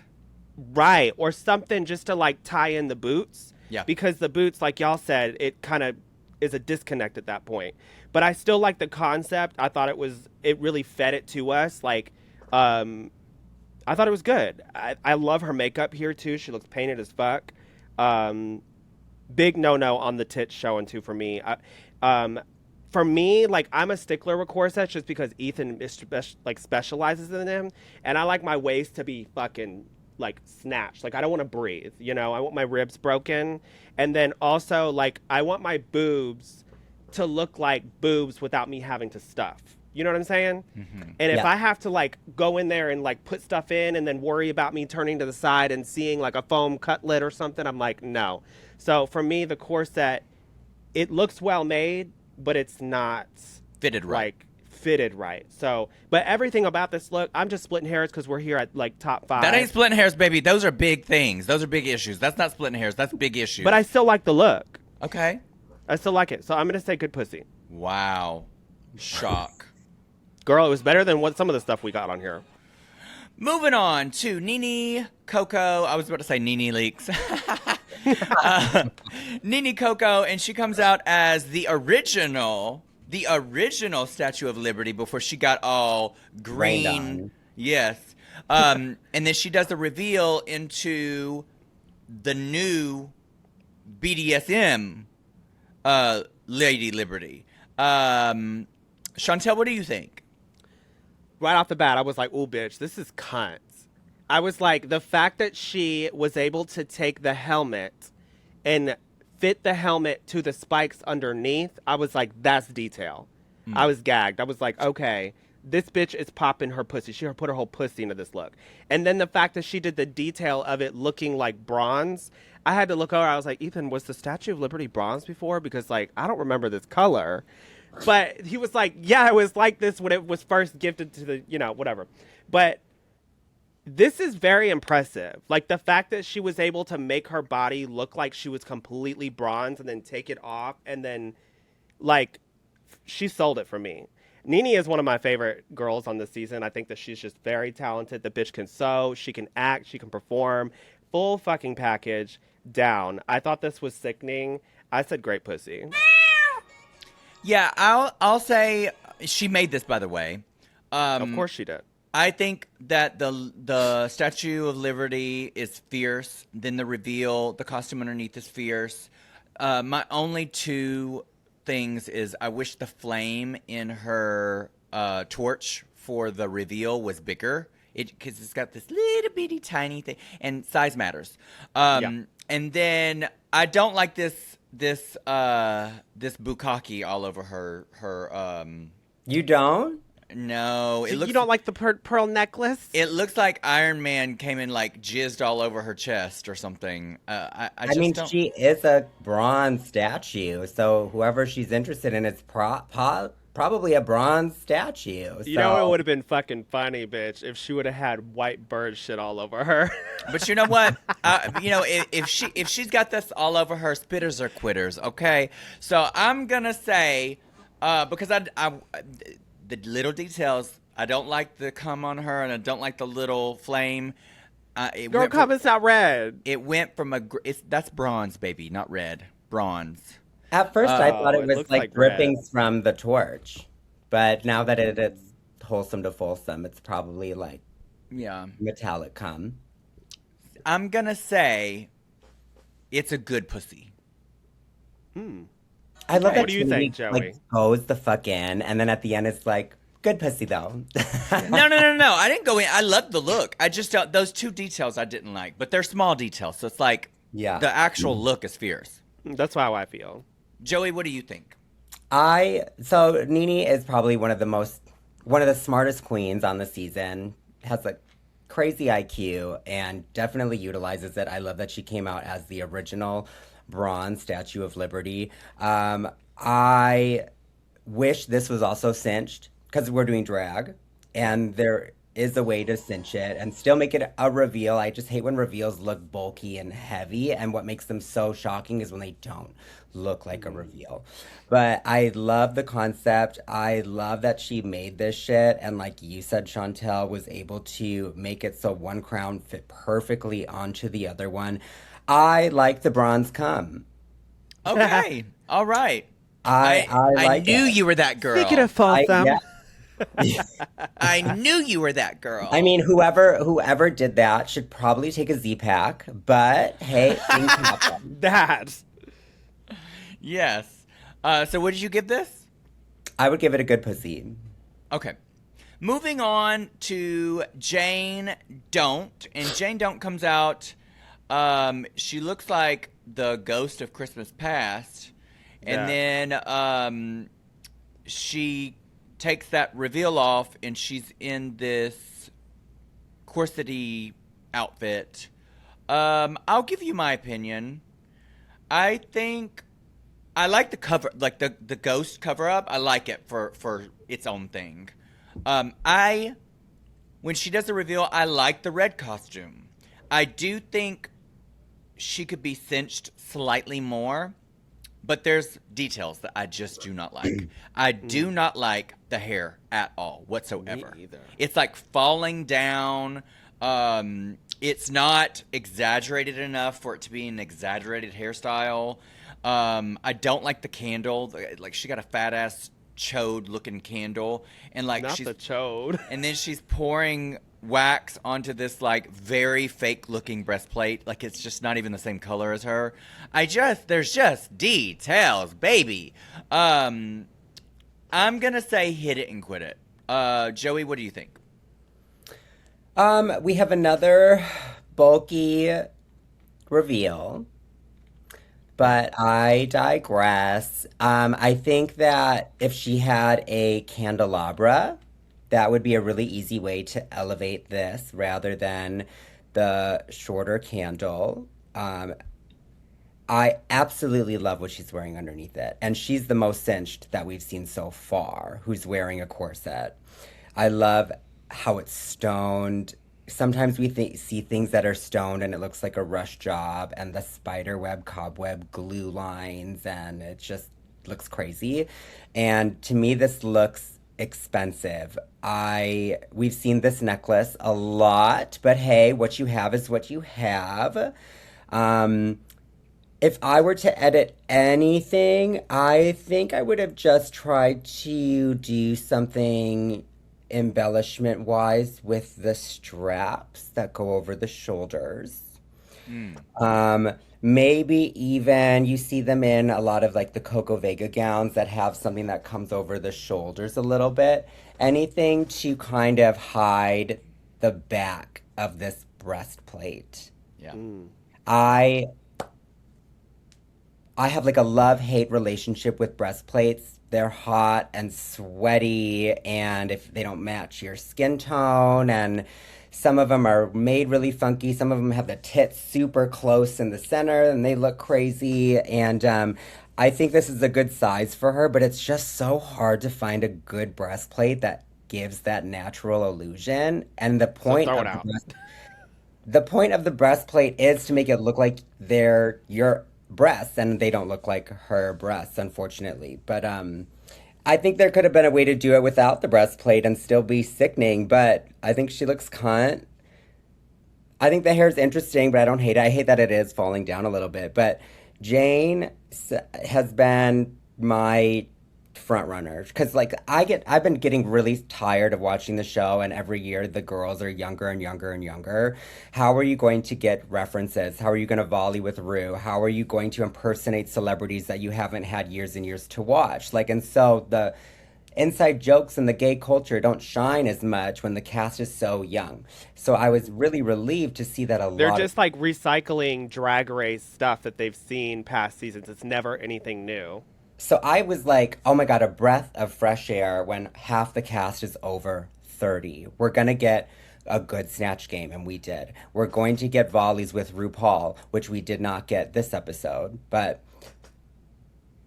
Right. Or something just to like tie in the boots. Yeah. Because the boots, like y'all said, it kind of is a disconnect at that point. But I still like the concept. I thought it really fed it to us. Like, I thought it was good. I love her makeup here too. She looks painted as fuck. Big no on the tits showing too for me. For me, like, I'm a stickler with corsets just because Ethan specializes in them, and I like my waist to be fucking like snatched. Like, I don't want to breathe, you know. I want my ribs broken, and then also like I want my boobs to look like boobs without me having to stuff. You know what I'm saying? Mm-hmm. And if I have to like go in there and like put stuff in and then worry about me turning to the side and seeing like a foam cutlet or something, I'm like, no. So for me, the corset, it looks well made, but it's not fitted right. Fitted right. So, but everything about this look, I'm just splitting hairs because we're here at like top 5. That ain't splitting hairs, baby. Those are big things. Those are big issues. That's not splitting hairs. That's big issues. But I still like the look. Okay. I still like it. So I'm going to say good pussy. Wow. Shock. Girl, it was better than what some of the stuff we got on here. Moving on to Nene Coco. I was about to say Nene Leaks. Nene Coco, and she comes out as the original Statue of Liberty before she got all green. Yes. And then she does the reveal into the new BDSM Lady Liberty. Shontelle, what do you think? Right off the bat, I was like, ooh, bitch, this is cunts. I was like, the fact that she was able to take the helmet and fit the helmet to the spikes underneath, I was like, that's detail. I was gagged. I was like, okay, this bitch is popping her pussy. She put her whole pussy into this look. And then the fact that she did the detail of it looking like bronze, I had to look over. I was like, Ethan, was the Statue of Liberty bronze before? Because, like, I don't remember this color. But he was like, yeah, it was like this when it was first gifted to the, you know, whatever. But this is very impressive. Like, the fact that she was able to make her body look like she was completely bronze and then take it off. And then, like, she sold it for me. Nene is one of my favorite girls on this season. I think that she's just very talented. The bitch can sew. She can act. She can perform. Full fucking package down. I thought this was sickening. I said great pussy. Yeah, I'll say she made this, by the way. Of course she did. I think that the Statue of Liberty is fierce. Then the reveal, the costume underneath is fierce. My only two things is I wish the flame in her torch for the reveal was bigger. Because it's got this little bitty tiny thing, and size matters. And then I don't like this bukkake all over her. You don't? No, you don't like the pearl necklace? It looks like Iron Man came in like jizzed all over her chest or something. I mean, she is a bronze statue, so whoever she's interested in is probably a bronze statue. So. You know, it would have been fucking funny, bitch, if she would have had white bird shit all over her. But you know what? You know, if she's got this all over her, spitters are quitters. Okay, so I'm gonna say because the little details. I don't like the cum on her, and I don't like the little flame. Girl, cum is not red. It went from that's bronze, baby, not red. Bronze. At first, I thought it was like drippings from the torch, but now that it's wholesome to Falsome, it's probably like metallic cum. I'm gonna say it's a good pussy. I love that. What do you think, Joey? Like goes the fuck in, and then at the end it's like good pussy though. No. I didn't go in. I loved the look. I just those two details I didn't like, but they're small details, so it's like the actual look is fierce. That's how I feel. Joey, what do you think? So Nene is probably one of the smartest queens on the season. Has a crazy IQ and definitely utilizes it. I love that she came out as the original bronze Statue of Liberty. I wish this was also cinched because we're doing drag and there is a way to cinch it and still make it a reveal. I just hate when reveals look bulky and heavy, and what makes them so shocking is when they don't look like a reveal. But I love the concept. I love that she made this shit, and like you said, Shontelle was able to make it so one crown fit perfectly onto the other one. I like the bronze cum. Okay. All right. I I like knew it. you were that girl. Speaking of Wholesome, I knew you were that girl. I mean, whoever did that should probably take a Z-Pack, but hey, things happen. that. Yes. So what did you give this? I would give it a good pussy. Okay. Moving on to Jane Don't. And Jane Don't comes out. She looks like the ghost of Christmas past. And then she takes that reveal off and she's in this corsety outfit. I'll give you my opinion. I think I like the cover, like the ghost cover up. I like it for its own thing. When she does the reveal, I like the red costume. I do think she could be cinched slightly more, but there's details that I just do not like. I do not like the hair at all whatsoever. Me either. It's like falling down. It's not exaggerated enough for it to be an exaggerated hairstyle. I don't like the candle. Like, she got a fat ass chode looking candle, and like Not she's the chode. and then she's pouring wax onto this like very fake looking breastplate. Like, it's just not even the same color as her. There's just details, baby. I'm gonna say hit it and quit it. Joey, what do you think? We have another bulky reveal, but I digress. I think that if she had a candelabra, that would be a really easy way to elevate this rather than the shorter candle. I absolutely love what she's wearing underneath it. And she's the most cinched that we've seen so far, who's wearing a corset. I love how it's stoned. Sometimes we see things that are stoned and it looks like a rush job, and the spider web, cobweb, glue lines, and it just looks crazy. And to me, this looks expensive. We've seen this necklace a lot, but hey, what you have is what you have. If I were to edit anything, I think I would have just tried to do something embellishment wise with the straps that go over the shoulders. Maybe even you see them in a lot of like the Coco Vega gowns that have something that comes over the shoulders a little bit. Anything to kind of hide the back of this breastplate. Yeah. I have like a love-hate relationship with breastplates. They're hot and sweaty, and if they don't match your skin tone, and some of them are made really funky. Some of them have the tits super close in the center, and they look crazy. And I think this is a good size for her, but it's just so hard to find a good breastplate that gives that natural illusion. And the point throw of it out. the point of the breastplate is to make it look like they're your breasts, and they don't look like her breasts, unfortunately. But I think there could have been a way to do it without the breastplate and still be sickening, but I think she looks cunt. I think the hair's interesting, but I don't hate it. I hate that it is falling down a little bit. But Jane has been my front runner, because like I've been getting really tired of watching the show, and every year the girls are younger and younger and younger. How are you going to get references? How are you going to volley with Rue? How are you going to impersonate celebrities that you haven't had years and years to watch? Like, and so the inside jokes in the gay culture don't shine as much when the cast is so young. So I was really relieved to see that They're just like recycling Drag Race stuff that they've seen past seasons. It's never anything new. So I was like, oh my God, a breath of fresh air when half the cast is over 30. We're going to get a good snatch game, and we did. We're going to get volleys with RuPaul, which we did not get this episode. But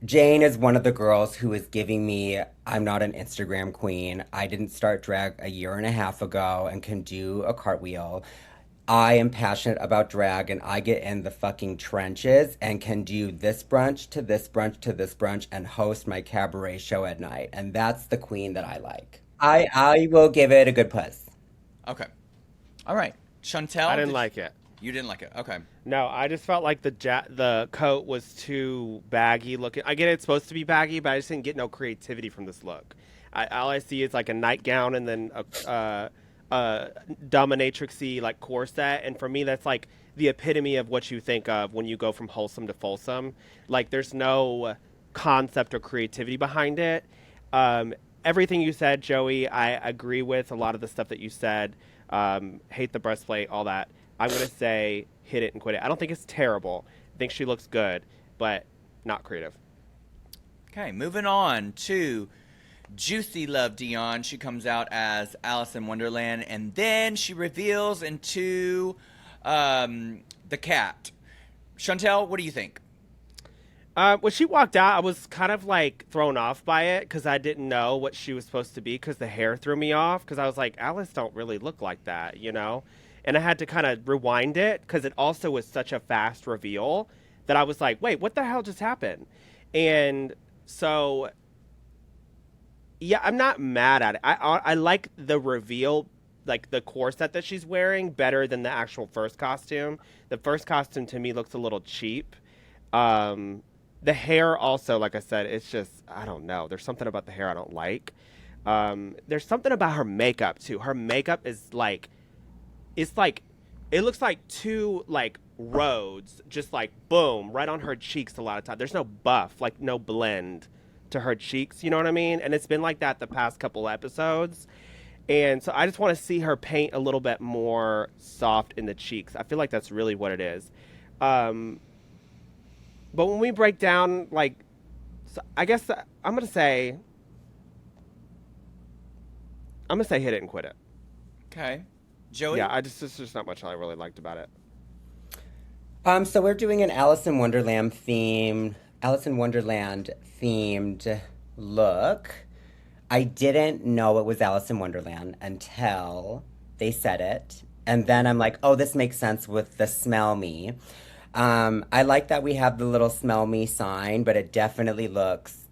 Jane is one of the girls who is giving me, I'm not an Instagram queen. I didn't start drag a year and a half ago and can do a cartwheel. I am passionate about drag, and I get in the fucking trenches and can do this brunch to this brunch to this brunch and host my cabaret show at night. And that's the queen that I like. I will give it a good puss. Okay. All right. Shontelle? I didn't like it. You didn't like it. Okay. No, I just felt like the coat was too baggy looking. I get it's supposed to be baggy, but I just didn't get no creativity from this look. All I see is like a nightgown and then a dominatrixy like corset, and for me that's like the epitome of what you think of when you go from wholesome to Falsome. Like there's no concept or creativity behind it. Everything you said, Joey, I agree with a lot of the stuff that you said. Hate the breastplate, all that. I'm going to say hit it and quit it. I don't think it's terrible. I think she looks good, but not creative. Okay, moving on to Juicy Love Dion. She comes out as Alice in Wonderland, and then she reveals into the cat. Shontelle, what do you think? When she walked out, I was kind of like thrown off by it because I didn't know what she was supposed to be because the hair threw me off because I was like, Alice don't really look like that, you know? And I had to kind of rewind it because it also was such a fast reveal that I was like, wait, what the hell just happened? And so, yeah, I'm not mad at it. I like the reveal, like the corset that she's wearing better than the actual first costume. The first costume to me looks a little cheap. The hair also, like I said, it's just, I don't know. There's something about the hair I don't like. There's something about her makeup too. Her makeup is like, it's like, it looks like two like roads, just like boom, right on her cheeks a lot of time. There's no buff, like no blend to her cheeks, you know what I mean? And it's been like that the past couple episodes. And so I just want to see her paint a little bit more soft in the cheeks. I feel like that's really what it is. But when we break down, like, so I guess I'm going to say hit it and quit it. Okay. Joey? Yeah, there's just not much I really liked about it. So we're doing an Alice in Wonderland themed look. I didn't know it was Alice in Wonderland until they said it. And then I'm like, oh, this makes sense with the smell me. I like that we have the little smell me sign, but it definitely looks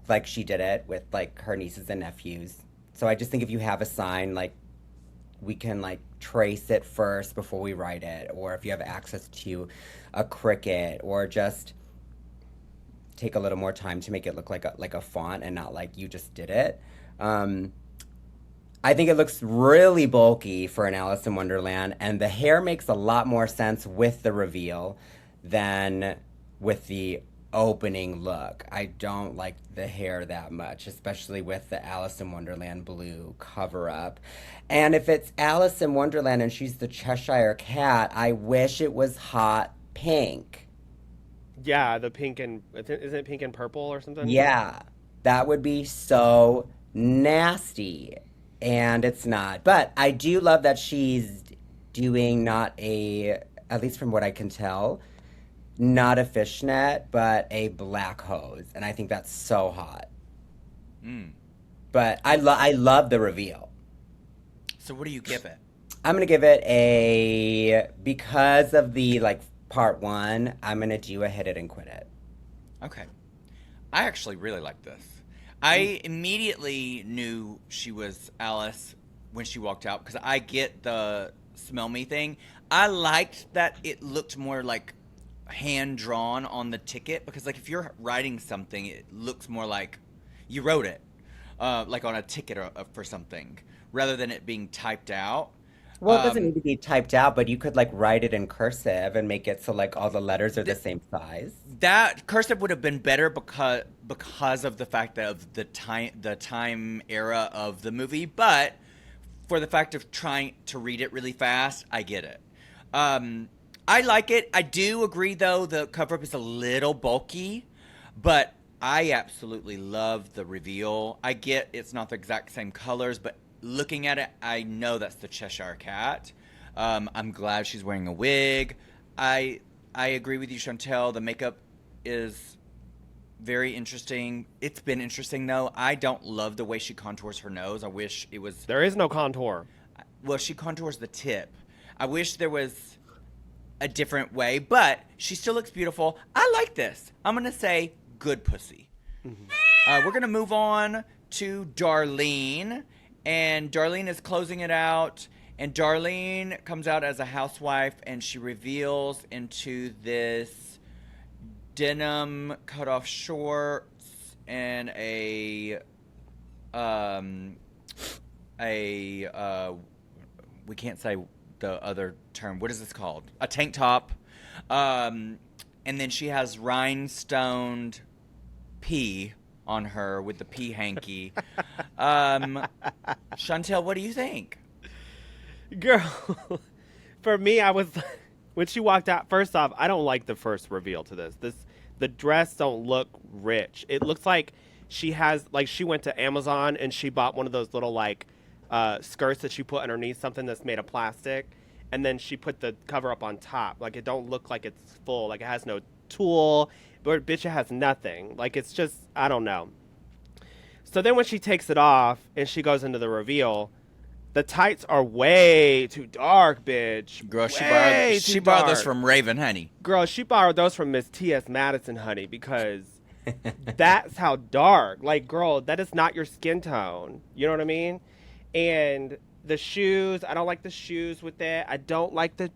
like she did it with like her nieces and nephews. So I just think if you have a sign, like we can like trace it first before we write it, or if you have access to a Cricut, or just take a little more time to make it look like a font and not like you just did it. I think it looks really bulky for an Alice in Wonderland, and the hair makes a lot more sense with the reveal than with the opening look. I don't like the hair that much, especially with the Alice in Wonderland blue cover-up. And if it's Alice in Wonderland and she's the Cheshire Cat, I wish it was hot pink. Yeah, the pink and, isn't it pink and purple or something? Yeah, that would be so nasty. And it's not. But I do love that she's doing not a, at least from what I can tell, not a fishnet, but a black hose. And I think that's so hot. But I love the reveal. So what do you give it? I'm going to give it a, because of the, like, part one, I'm going to do a hit it and quit it. Okay. I actually really like this. I immediately knew she was Alice when she walked out because I get the smell me thing. I liked that it looked more like hand drawn on the ticket, because like if you're writing something, it looks more like you wrote it, like on a ticket or for something, rather than it being typed out. Well, it doesn't need to be typed out, but you could like write it in cursive and make it so like all the letters are the same size. That cursive would have been better because of the fact that of the time era of the movie, but for the fact of trying to read it really fast, I get it. I like it. I do agree though the cover up is a little bulky, but I absolutely love the reveal. I get it's not the exact same colors, but looking at it, I know that's the Cheshire Cat. I'm glad she's wearing a wig. I agree with you, Shontelle. The makeup is very interesting. It's been interesting, though. I don't love the way she contours her nose. I wish it was... There is no contour. Well, she contours the tip. I wish there was a different way, but she still looks beautiful. I like this. I'm going to say good pussy. Mm-hmm. We're going to move on to Darlene. And Darlene is closing it out, And Darlene comes out as a housewife, and she reveals into this denim cut-off shorts and we can't say the other term. What is this called? A tank top. And then she has rhinestoned pee on her with the pee hanky. Shontelle, what do you think? Girl, for me, I was when she walked out. First off, I don't like the first reveal to this. The dress don't look rich. It looks like she went to Amazon and she bought one of those little skirts that she put underneath something that's made of plastic, and then she put the cover up on top. Like, it don't look like it's full. Like, it has no tulle, but bitch, it has nothing. Like, it's just, I don't know. So then when she takes it off and she goes into the reveal, the tights are way too dark, bitch. Girl, she borrowed those from Raven, honey. Girl, she borrowed those from Miss T.S. Madison, honey, because that's how dark. Like, girl, that is not your skin tone. You know what I mean? And the shoes, I don't like the shoes with that. I don't like the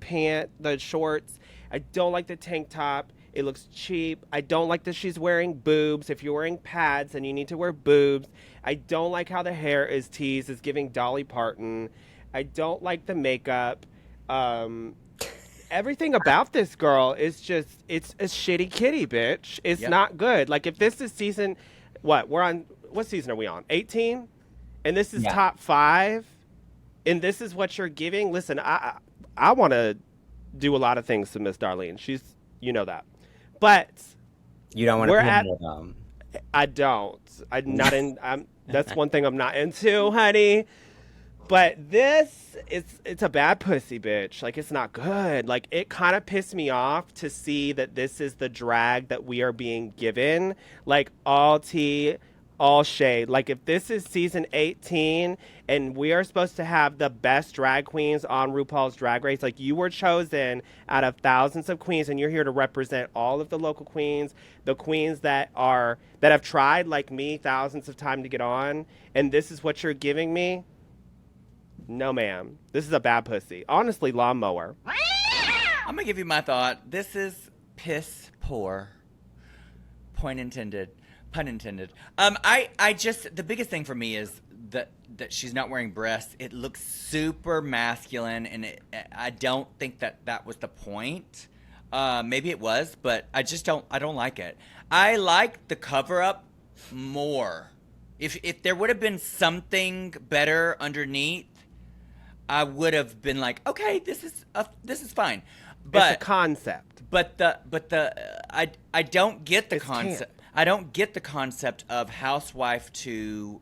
shorts. I don't like the tank top. It looks cheap. I don't like that she's wearing boobs. If you're wearing pads, then you need to wear boobs. I don't like how the hair is teased. It's giving Dolly Parton. I don't like the makeup. Everything about this girl is just, it's a shitty kitty, bitch. It's not good. Like, if this is season, what season are we on? 18? And this is top 5, and this is what you're giving. Listen, I want to do a lot of things to Miss Darlene. She's, you know that, but you don't want to handle them. I don't. I'm not in. That's one thing I'm not into, honey. But it's a bad pussy, bitch. Like, it's not good. Like, it kind of pissed me off to see that this is the drag that we are being given. Like, all tea, all shade. Like, if this is season 18 and we are supposed to have the best drag queens on RuPaul's Drag Race, like, you were chosen out of thousands of queens, and you're here to represent all of the local queens, the queens that have tried, like me, thousands of times to get on, and this is what you're giving me? No, ma'am. This is a bad pussy. Honestly, lawnmower. I'm gonna give you my thought. This is piss poor. Pun intended. I just, the biggest thing for me is that she's not wearing breasts. It looks super masculine, and I don't think that was the point. Maybe it was, but I don't like it. I like the cover up more. If there would have been something better underneath, I would have been like, okay, this is fine. But it's a concept. But I don't get the concept. I don't get the concept of housewife to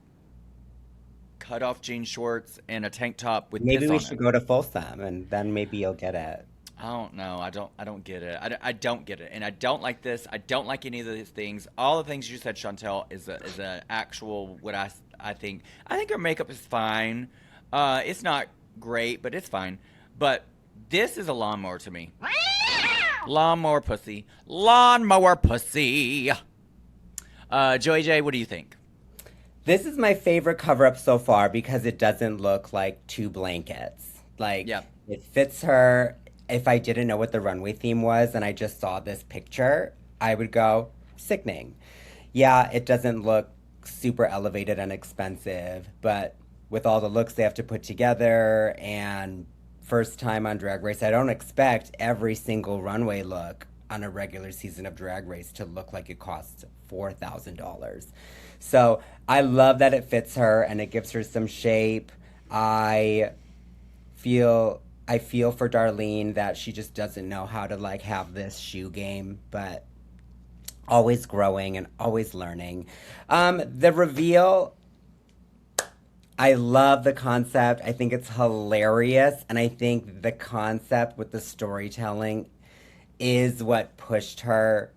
cut off jean shorts and a tank top with maybe this we on should it. go to Wholesome, and then maybe you'll get it. I don't know. I don't get it. I don't get it, and I don't like this. I don't like any of these things. All the things you said, Shontelle, is a actual what I think. I think her makeup is fine. It's not great, but it's fine. But this is a lawnmower to me. Lawnmower pussy. Joey J, what do you think? This is my favorite cover-up so far because it doesn't look like 2 blankets. Like, it fits her. If I didn't know what the runway theme was and I just saw this picture, I would go, sickening. Yeah, it doesn't look super elevated and expensive, but with all the looks they have to put together and first time on Drag Race, I don't expect every single runway look on a regular season of Drag Race to look like it costs $4,000. So I love that it fits her and it gives her some shape. I feel for Darlene that she just doesn't know how to like have this shoe game, but always growing and always learning. The reveal, I love the concept. I think it's hilarious. And I think the concept with the storytelling is what pushed her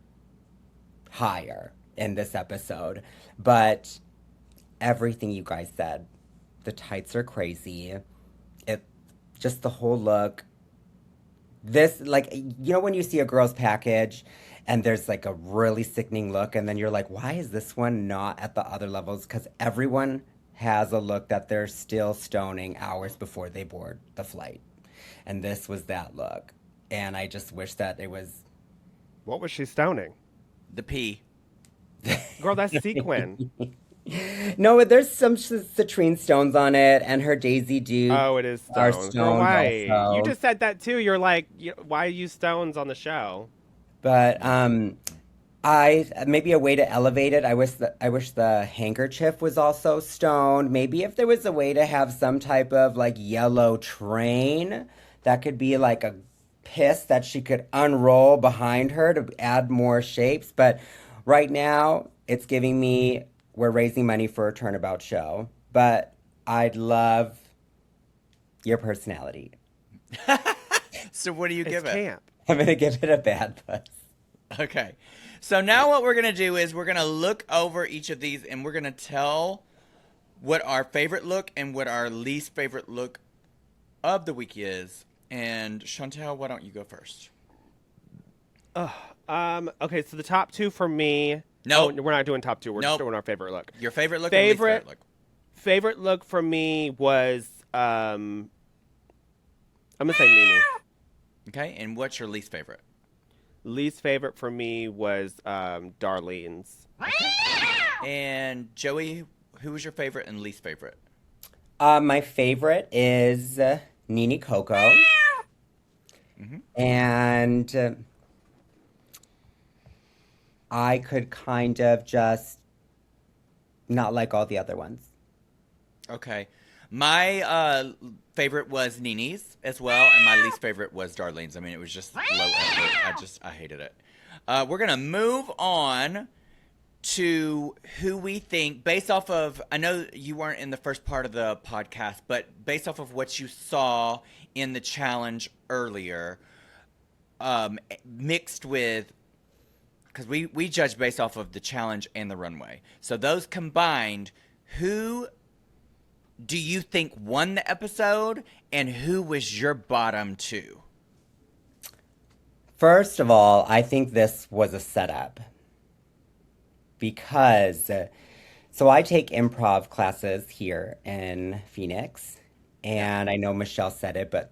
higher in this episode. But everything you guys said, the tights are crazy. Just the whole look. This, like, you know when you see a girl's package and there's like a really sickening look and then you're like, why is this one not at the other levels? Because everyone has a look that they're still stoning hours before they board the flight. And this was that look. And I just wish that it was... What was she stoning? The pee. Girl, that's sequin. No, there's some citrine stones on it, and her Daisy Duke. Oh, it is are stones. stones Why? also. You just said that too. You're like, why use stones on the show? But I maybe a way to elevate it. I wish the handkerchief was also stoned. Maybe if there was a way to have some type of like yellow train that could be like a piss that she could unroll behind her to add more shapes. But right now, it's giving me, we're raising money for a turnabout show. But I'd love your personality. So what do you give it? Camp. I'm going to give it a bad puss. Okay. So now what we're going to do is we're going to look over each of these and we're going to tell what our favorite look and what our least favorite look of the week is. And Shontelle, why don't you go first? Okay, so the top two for me. No, we're not doing top two. We're just doing our favorite look. Your favorite look and least favorite look. Favorite look for me was I'm gonna say Nene. Okay, and what's your least favorite? Least favorite for me was Darlene's. Okay. And Joey, who was your favorite and least favorite? My favorite is Nene Coco. Mm-hmm. And I could kind of just not like all the other ones. Okay. My favorite was Nene's as well, and my least favorite was Darlene's. I mean, it was just low effort. I hated it. We're going to move on to who we think, based off of, I know you weren't in the first part of the podcast, but based off of what you saw in the challenge earlier, mixed with, because we judge based off of the challenge and the runway. So those combined, who do you think won the episode, and who was your bottom two? First of all, I think this was a setup. Because, so I take improv classes here in Phoenix, and I know Michelle said it, but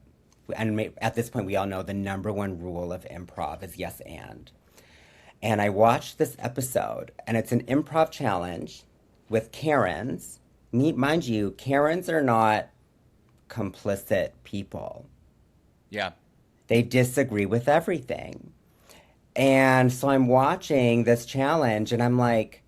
at this point we all know the number one rule of improv is yes and. And I watched this episode, and it's an improv challenge with Karens. Mind you, Karens are not complicit people. Yeah. They disagree with everything. And so I'm watching this challenge, and I'm like,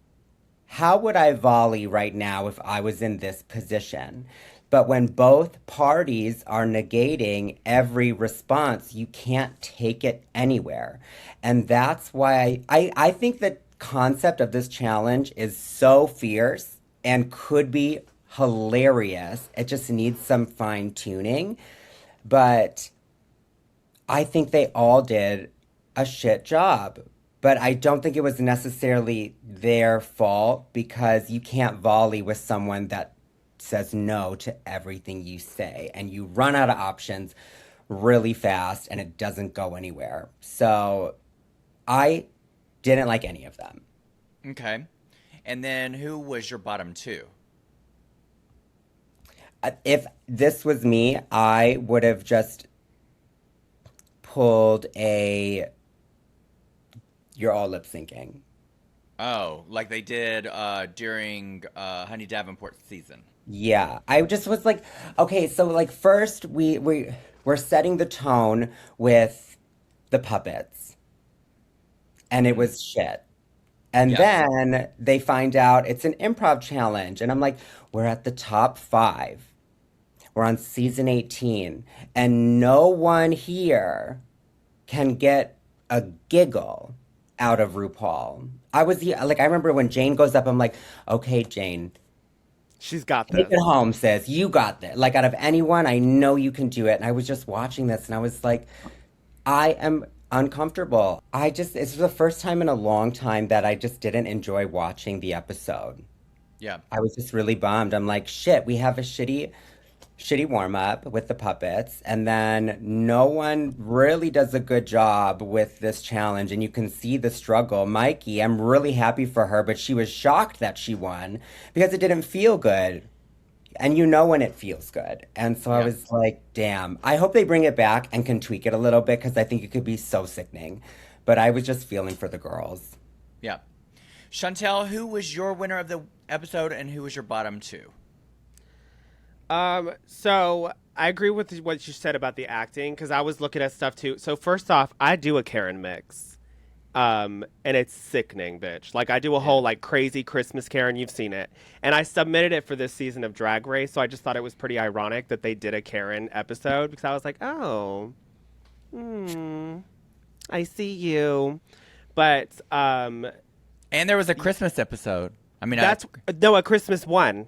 how would I volley right now if I was in this position? But when both parties are negating every response, you can't take it anywhere. And that's why I think the concept of this challenge is so fierce and could be hilarious. It just needs some fine tuning. But I think they all did a shit job. But I don't think it was necessarily their fault, because you can't volley with someone that says no to everything you say, and you run out of options really fast and it doesn't go anywhere. So I didn't like any of them. Okay. And then who was your bottom two? If this was me, I would have just pulled a you're all lip syncing. Oh, like they did during Honey Davenport's season. Yeah, I just was like, okay, so like first we're setting the tone with the puppets, and it was shit. And then they find out it's an improv challenge, and I'm like, we're at the top 5. We're on season 18, and no one here can get a giggle out of RuPaul. I remember when Jane goes up, I'm like, okay, Jane. She's got this. Take it home, sis. You got this. Like, out of anyone, I know you can do it. And I was just watching this, and I was like, I am uncomfortable. It's the first time in a long time that I just didn't enjoy watching the episode. Yeah. I was just really bummed. I'm like, shit, we have a shitty warm-up with the puppets, and then no one really does a good job with this challenge, and you can see the struggle. Mikey, I'm really happy for her, but she was shocked that she won because it didn't feel good And when it feels good. And so I was like, damn, I hope they bring it back and can tweak it a little bit because I think it could be so sickening. But I was just feeling for the girls. Yeah. Shontelle, who was your winner of the episode and who was your bottom two? So I agree with what you said about the acting because I was looking at stuff too. So first off, I do a Karen mix. And it's sickening, bitch. Like I do a whole like crazy Christmas Karen. You've seen it. And I submitted it for this season of Drag Race. So I just thought it was pretty ironic that they did a Karen episode because I was like, oh, I see you. But, and there was a Christmas episode. I mean, a Christmas one.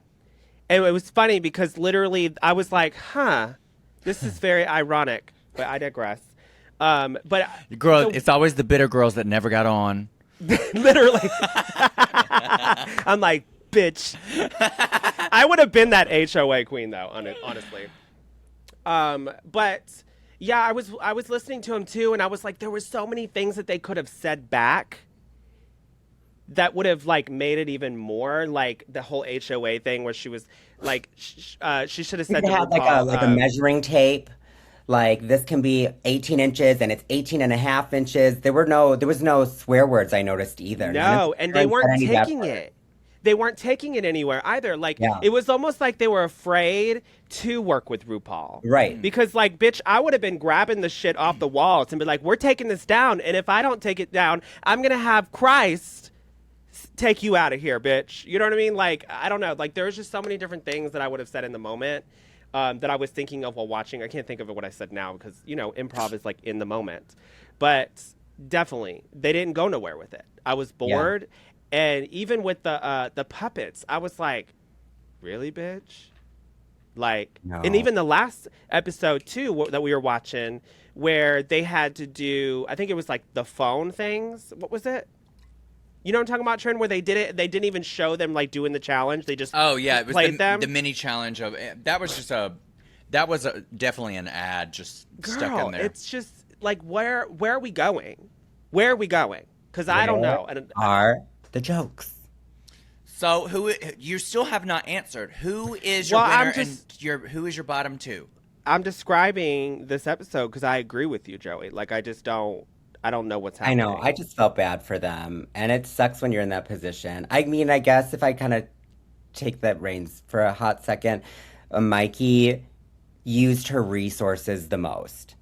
And it was funny because literally I was like, this is very ironic, but I digress. But girl, it's always the bitter girls that never got on. Literally. I'm like, bitch. I would have been that HOA queen though, honestly. But yeah, I was listening to him too, and I was like, there were so many things that they could have said back that would have like made it even more, like the whole HOA thing where she was like, she should have said to had like a measuring tape. Like, this can be 18 inches and it's 18 and a half inches. There was no swear words I noticed either. No, and they weren't taking it. They weren't taking it anywhere either. Like, It was almost like they were afraid to work with RuPaul. Right. Because, like, bitch, I would have been grabbing the shit off the walls and be like, we're taking this down. And if I don't take it down, I'm going to have Christ take you out of here, bitch. You know what I mean? Like, I don't know. Like, there's just so many different things that I would have said in the moment. That I was thinking of while watching. I can't think of what I said now because, improv is like in the moment. But definitely, they didn't go nowhere with it. I was bored. Yeah. And even with the puppets, I was like, really, bitch? Like, no. And even the last episode, too, that we were watching, where they had to do, I think it was like the phone things. What was it? You know what I'm talking about, Trin, where they did it? They didn't even show them like doing the challenge. They just it was played them. The mini challenge of that was just definitely an ad just stuck in there. It's just like where are we going? Where are we going? Because I don't know. And are the jokes? So who you still have not answered? Who is your winner and who is your bottom two? I'm describing this episode because I agree with you, Joey. Like I don't know what's happening. I know. I just felt bad for them. And it sucks when you're in that position. I mean, I guess if I kind of take that reins for a hot second, Mikey used her resources the most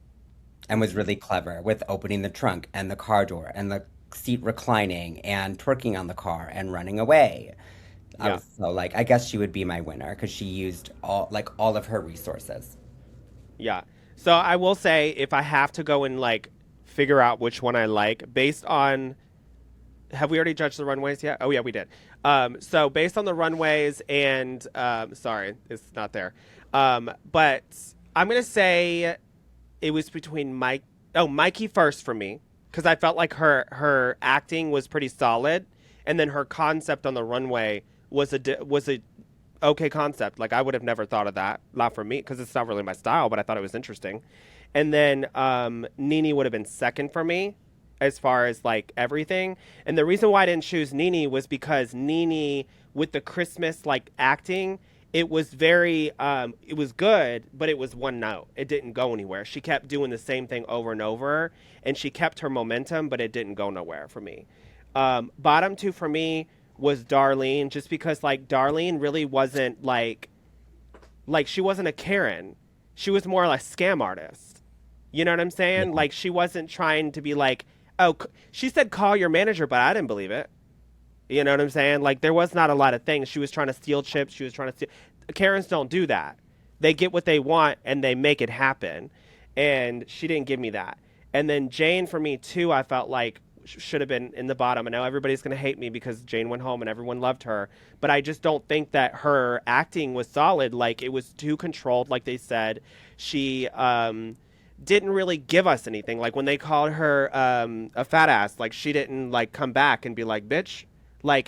and was really clever with opening the trunk and the car door and the seat reclining and twerking on the car and running away. Yeah. I guess she would be my winner because she used all of her resources. Yeah. So I will say if I have to go and figure out which one I like based on, have we already judged the runways yet? Oh yeah, we did. So based on the runways and sorry, it's not there. But I'm gonna say it was between Mikey first for me because I felt like her acting was pretty solid, and then her concept on the runway was a okay concept. Like I would have never thought of that, not for me because it's not really my style, but I thought it was interesting. And then Nene would have been second for me as far as everything. And the reason why I didn't choose Nene was because Nene, with the Christmas acting, it was very, it was good, but it was one note. It didn't go anywhere. She kept doing the same thing over and over, and she kept her momentum, but it didn't go nowhere for me. Bottom two for me was Darlene, just because Darlene really wasn't she wasn't a Karen. She was more like a scam artist. You know what I'm saying? Yeah. She wasn't trying to be she said call your manager, but I didn't believe it. You know what I'm saying? There was not a lot of things. She was trying to steal chips. She was trying to steal. Karens don't do that. They get what they want and they make it happen. And she didn't give me that. And then Jane, for me, too, I felt should have been in the bottom. I know everybody's going to hate me because Jane went home and everyone loved her. But I just don't think that her acting was solid. It was too controlled, like they said. She didn't really give us anything. When they called her a fat ass, she didn't come back and be like, bitch,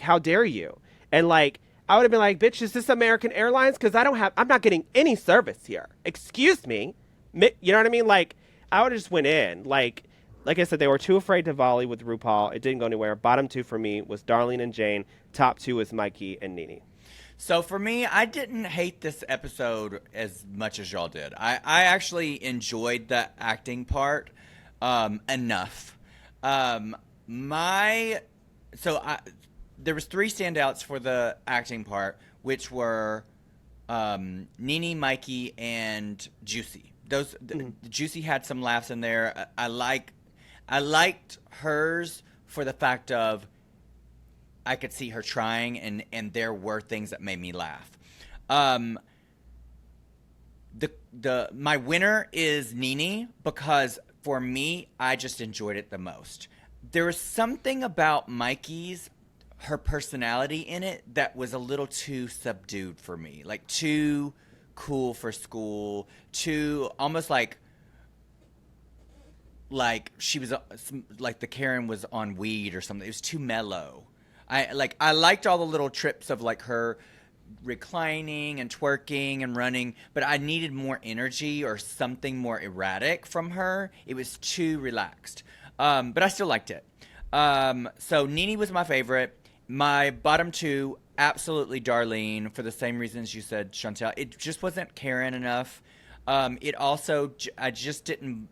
how dare you? And I would have been like, bitch, is this American Airlines? Because I'm not getting any service here. Excuse me. You know what I mean? I would have just went in. Like I said, they were too afraid to volley with RuPaul. It didn't go anywhere. Bottom two for me was Darlene and Jane. Top two was Mikey and Nene. So for me, I didn't hate this episode as much as y'all did. I actually enjoyed the acting part enough. There was 3 standouts for the acting part, which were Nene, Mikey, and Juicy. Juicy had some laughs in there. I liked hers for the fact of I could see her trying, and there were things that made me laugh. My winner is Nene because for me, I just enjoyed it the most. There was something about her personality in it that was a little too subdued for me, like too cool for school, too almost like she was like the Karen was on weed or something. It was too mellow. I liked all the little trips of like her reclining and twerking and running, but I needed more energy or something more erratic from her. It was too relaxed, but I still liked it. So Nene was my favorite. My bottom 2, absolutely Darlene, for the same reasons you said, Shontelle. It just wasn't Karen enough. It also, I just didn't,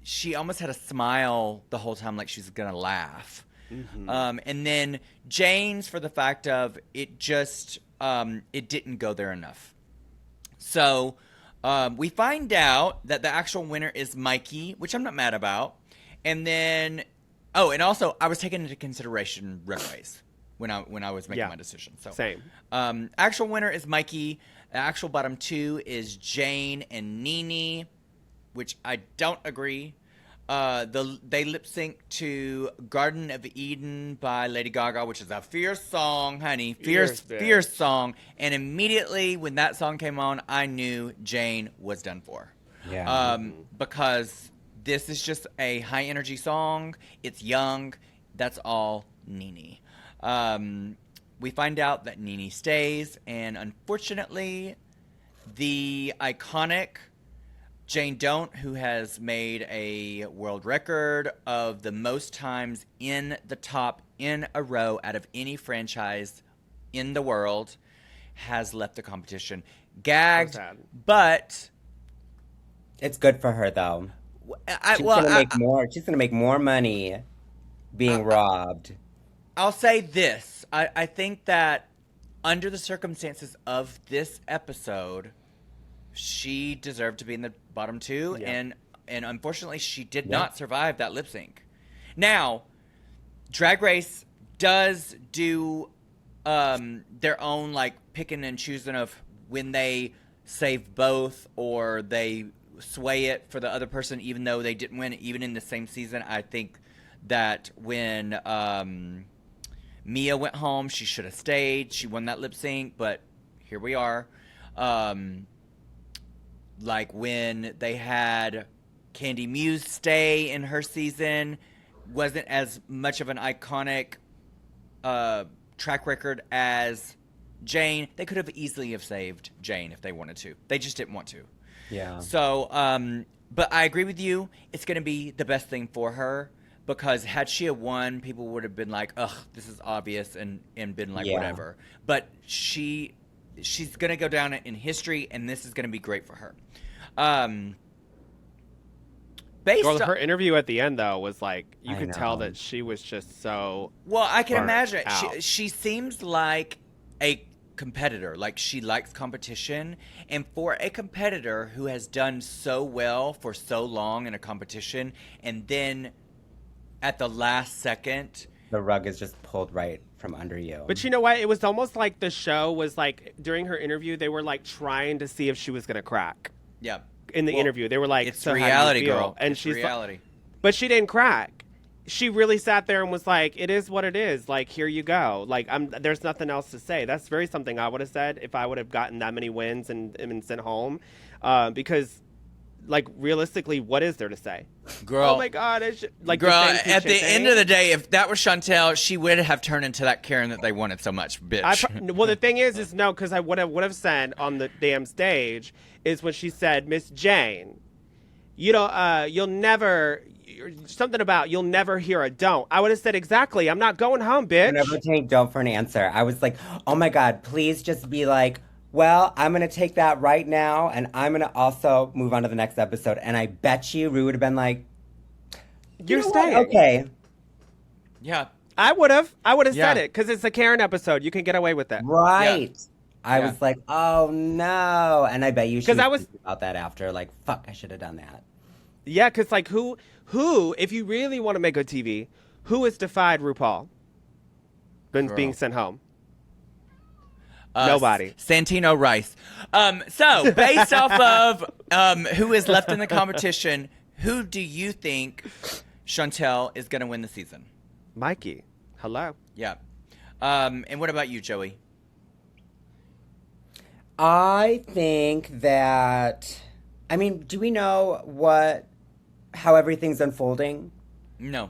she almost had a smile the whole time like she was going to laugh. Mm-hmm. And then Jane's for the fact of it just, it didn't go there enough. So we find out that the actual winner is Mikey, which I'm not mad about. And then, and also I was taking into consideration runways when I was making my decision. So same. Actual winner is Mikey. The actual bottom 2 is Jane and Nene, which I don't agree. They lip sync to Garden of Eden by Lady Gaga, which is a fierce song, honey. Fierce song. And immediately when that song came on, I knew Jane was done for. Yeah. Because this is just a high energy song. It's young. That's all Nene. We find out that Nene stays, and unfortunately, the iconic Jane Don't, who has made a world record of the most times in the top in a row out of any franchise in the world, has left the competition. Gagged, but it's good for her though. She's gonna make more money being robbed. I'll say this. I think that under the circumstances of this episode, she deserved to be in the bottom 2, and unfortunately, she did not survive that lip sync. Now, Drag Race does do their own like picking and choosing of when they save both or they sway it for the other person, even though they didn't win. Even in the same season, I think that when Mia went home, she should have stayed. She won that lip sync, but here we are. Like when they had Candy Muse stay in her season, wasn't as much of an iconic track record as Jane. They could have easily have saved Jane if they wanted to. They just didn't want to. Yeah. So, but I agree with you. It's going to be the best thing for her. Because had she have won, people would have been like, ugh, this is obvious, and been like, whatever. But she's going to go down in history, and this is going to be great for her. Her interview at the end, though, was like, you could tell that she was just so... Well, I can imagine. She seems like a competitor. Like, she likes competition. And for a competitor who has done so well for so long in a competition, and then... at the last second, the rug is just pulled right from under you. But you know what? It was almost like the show was like, during her interview, they were like trying to see if she was going to crack. Yeah. In the interview, they were like, "It's reality, girl." And it's she's reality. But she didn't crack. She really sat there and was like, "It is what it is. Like, here you go. Like, there's nothing else to say." That's very something I would have said if I would have gotten that many wins and been sent home, because. Like, realistically, what is there to say? Girl. Oh, my God. It's like, girl, at the end of the day, if that was Shontelle, she would have turned into that Karen that they wanted so much, bitch. Well, the thing is no, because I would have said on the damn stage is when she said, Miss Jane, you know, you'll never, something about you'll never hear a don't. I would have said exactly. I'm not going home, bitch. I never take don't for an answer. I was like, oh my God, please just be like, well, I'm going to take that right now, and I'm going to also move on to the next episode. And I bet you Rue would have been like, you're staying. Okay. Yeah. I would have said it because it's a Karen episode. You can get away with it. Right. Yeah. I was like, oh no. And I bet you she was thinking about that after. Like, fuck, I should have done that. Yeah, because like who, if you really want to make good TV, who has defied RuPaul? Being sent home. Nobody. Santino Rice. So, based off of who is left in the competition, who do you think, Shontelle, is going to win the season? Mikey. Hello. Yeah. And what about you, Joey? I think that, I mean, do we know how everything's unfolding? No.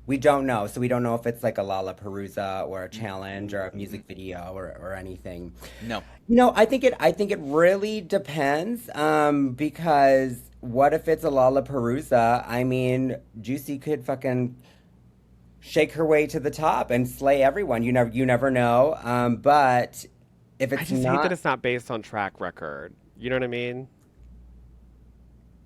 We don't know. So we don't know if it's like a Lollapalooza or a challenge or a music video or anything. No. I think it really depends. Because what if it's a Lollapalooza? I mean, Juicy could fucking shake her way to the top and slay everyone. You never know. But if it's I just hate that it's not based on track record. You know what I mean?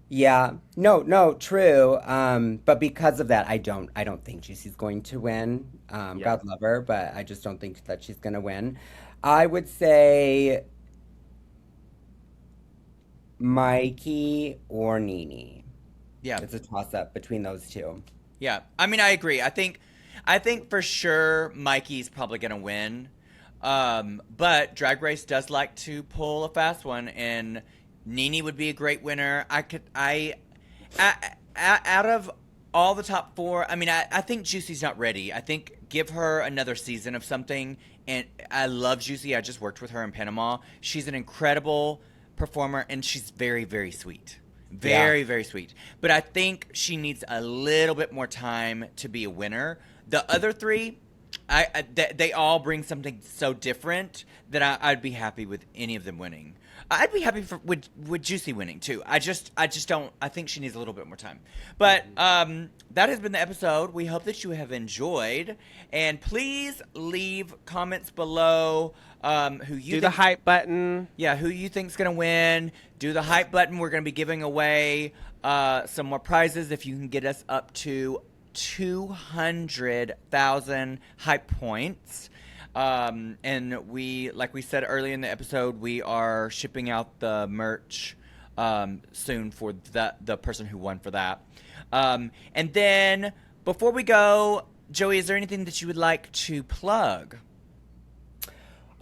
Yeah. No, true. But because of that, I don't think Juicy's going to win. God love her, but I just don't think that she's going to win. I would say Mikey or Nene. Yeah. It's a toss-up between those two. Yeah. I mean, I agree. I think for sure Mikey's probably going to win. But Drag Race does like to pull a fast one, and Nene would be a great winner. Out of all the top four, I mean, I think Juicy's not ready. I think give her another season of something. And I love Juicy. I just worked with her in Panama. She's an incredible performer, and she's very, very sweet. Very, very sweet. But I think she needs a little bit more time to be a winner. The other three, they all bring something so different that I'd be happy with any of them winning. I'd be happy with Juicy winning too. I just don't. I think she needs a little bit more time. But that has been the episode. We hope that you have enjoyed, and please leave comments below. Who you do the hype button? Yeah, who you think's gonna win? Do the hype button. We're gonna be giving away some more prizes if you can get us up to 200,000 hype points. And like we said earlier in the episode, we are shipping out the merch soon for the person who won for that. And then before we go, Joey, is there anything that you would like to plug?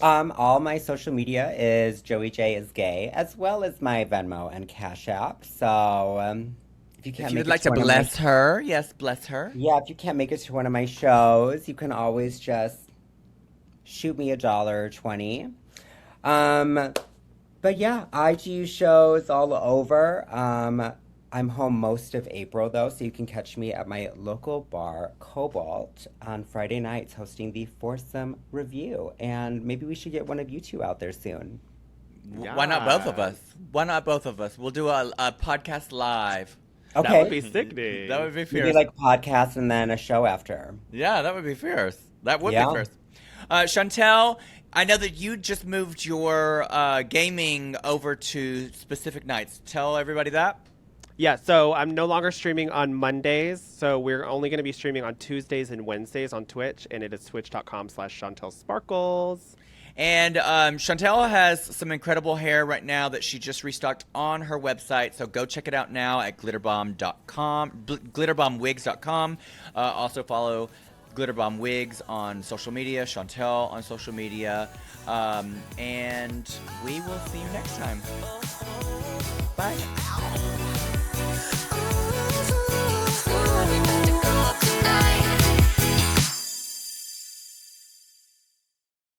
All my social media is Joey J is gay, as well as my Venmo and Cash App. So if you'd like to bless her, yes, bless her. Yeah, if you can't make it to one of my shows, you can always just shoot me $1.20. But yeah, I do shows all over. I'm home most of April, though, so you can catch me at my local bar, Cobalt, on Friday nights hosting the Foursome Review. And maybe we should get one of you two out there soon. Yeah. Why not both of us? We'll do a podcast live. Okay. That would be sickening. That would be fierce. Maybe like podcast and then a show after. Yeah, that would be fierce. That would be fierce. Shontelle, I know that you just moved your gaming over to specific nights. Tell everybody that. Yeah, so I'm no longer streaming on Mondays. So we're only going to be streaming on Tuesdays and Wednesdays on Twitch. And it is twitch.com/ShontellSparkles. And Shontelle has some incredible hair right now that she just restocked on her website. So go check it out now at glitterbomb.com, glitterbombwigs.com. Also follow Glitterbomb Wigs on social media, Shontelle on social media. And we will see you next time. Bye.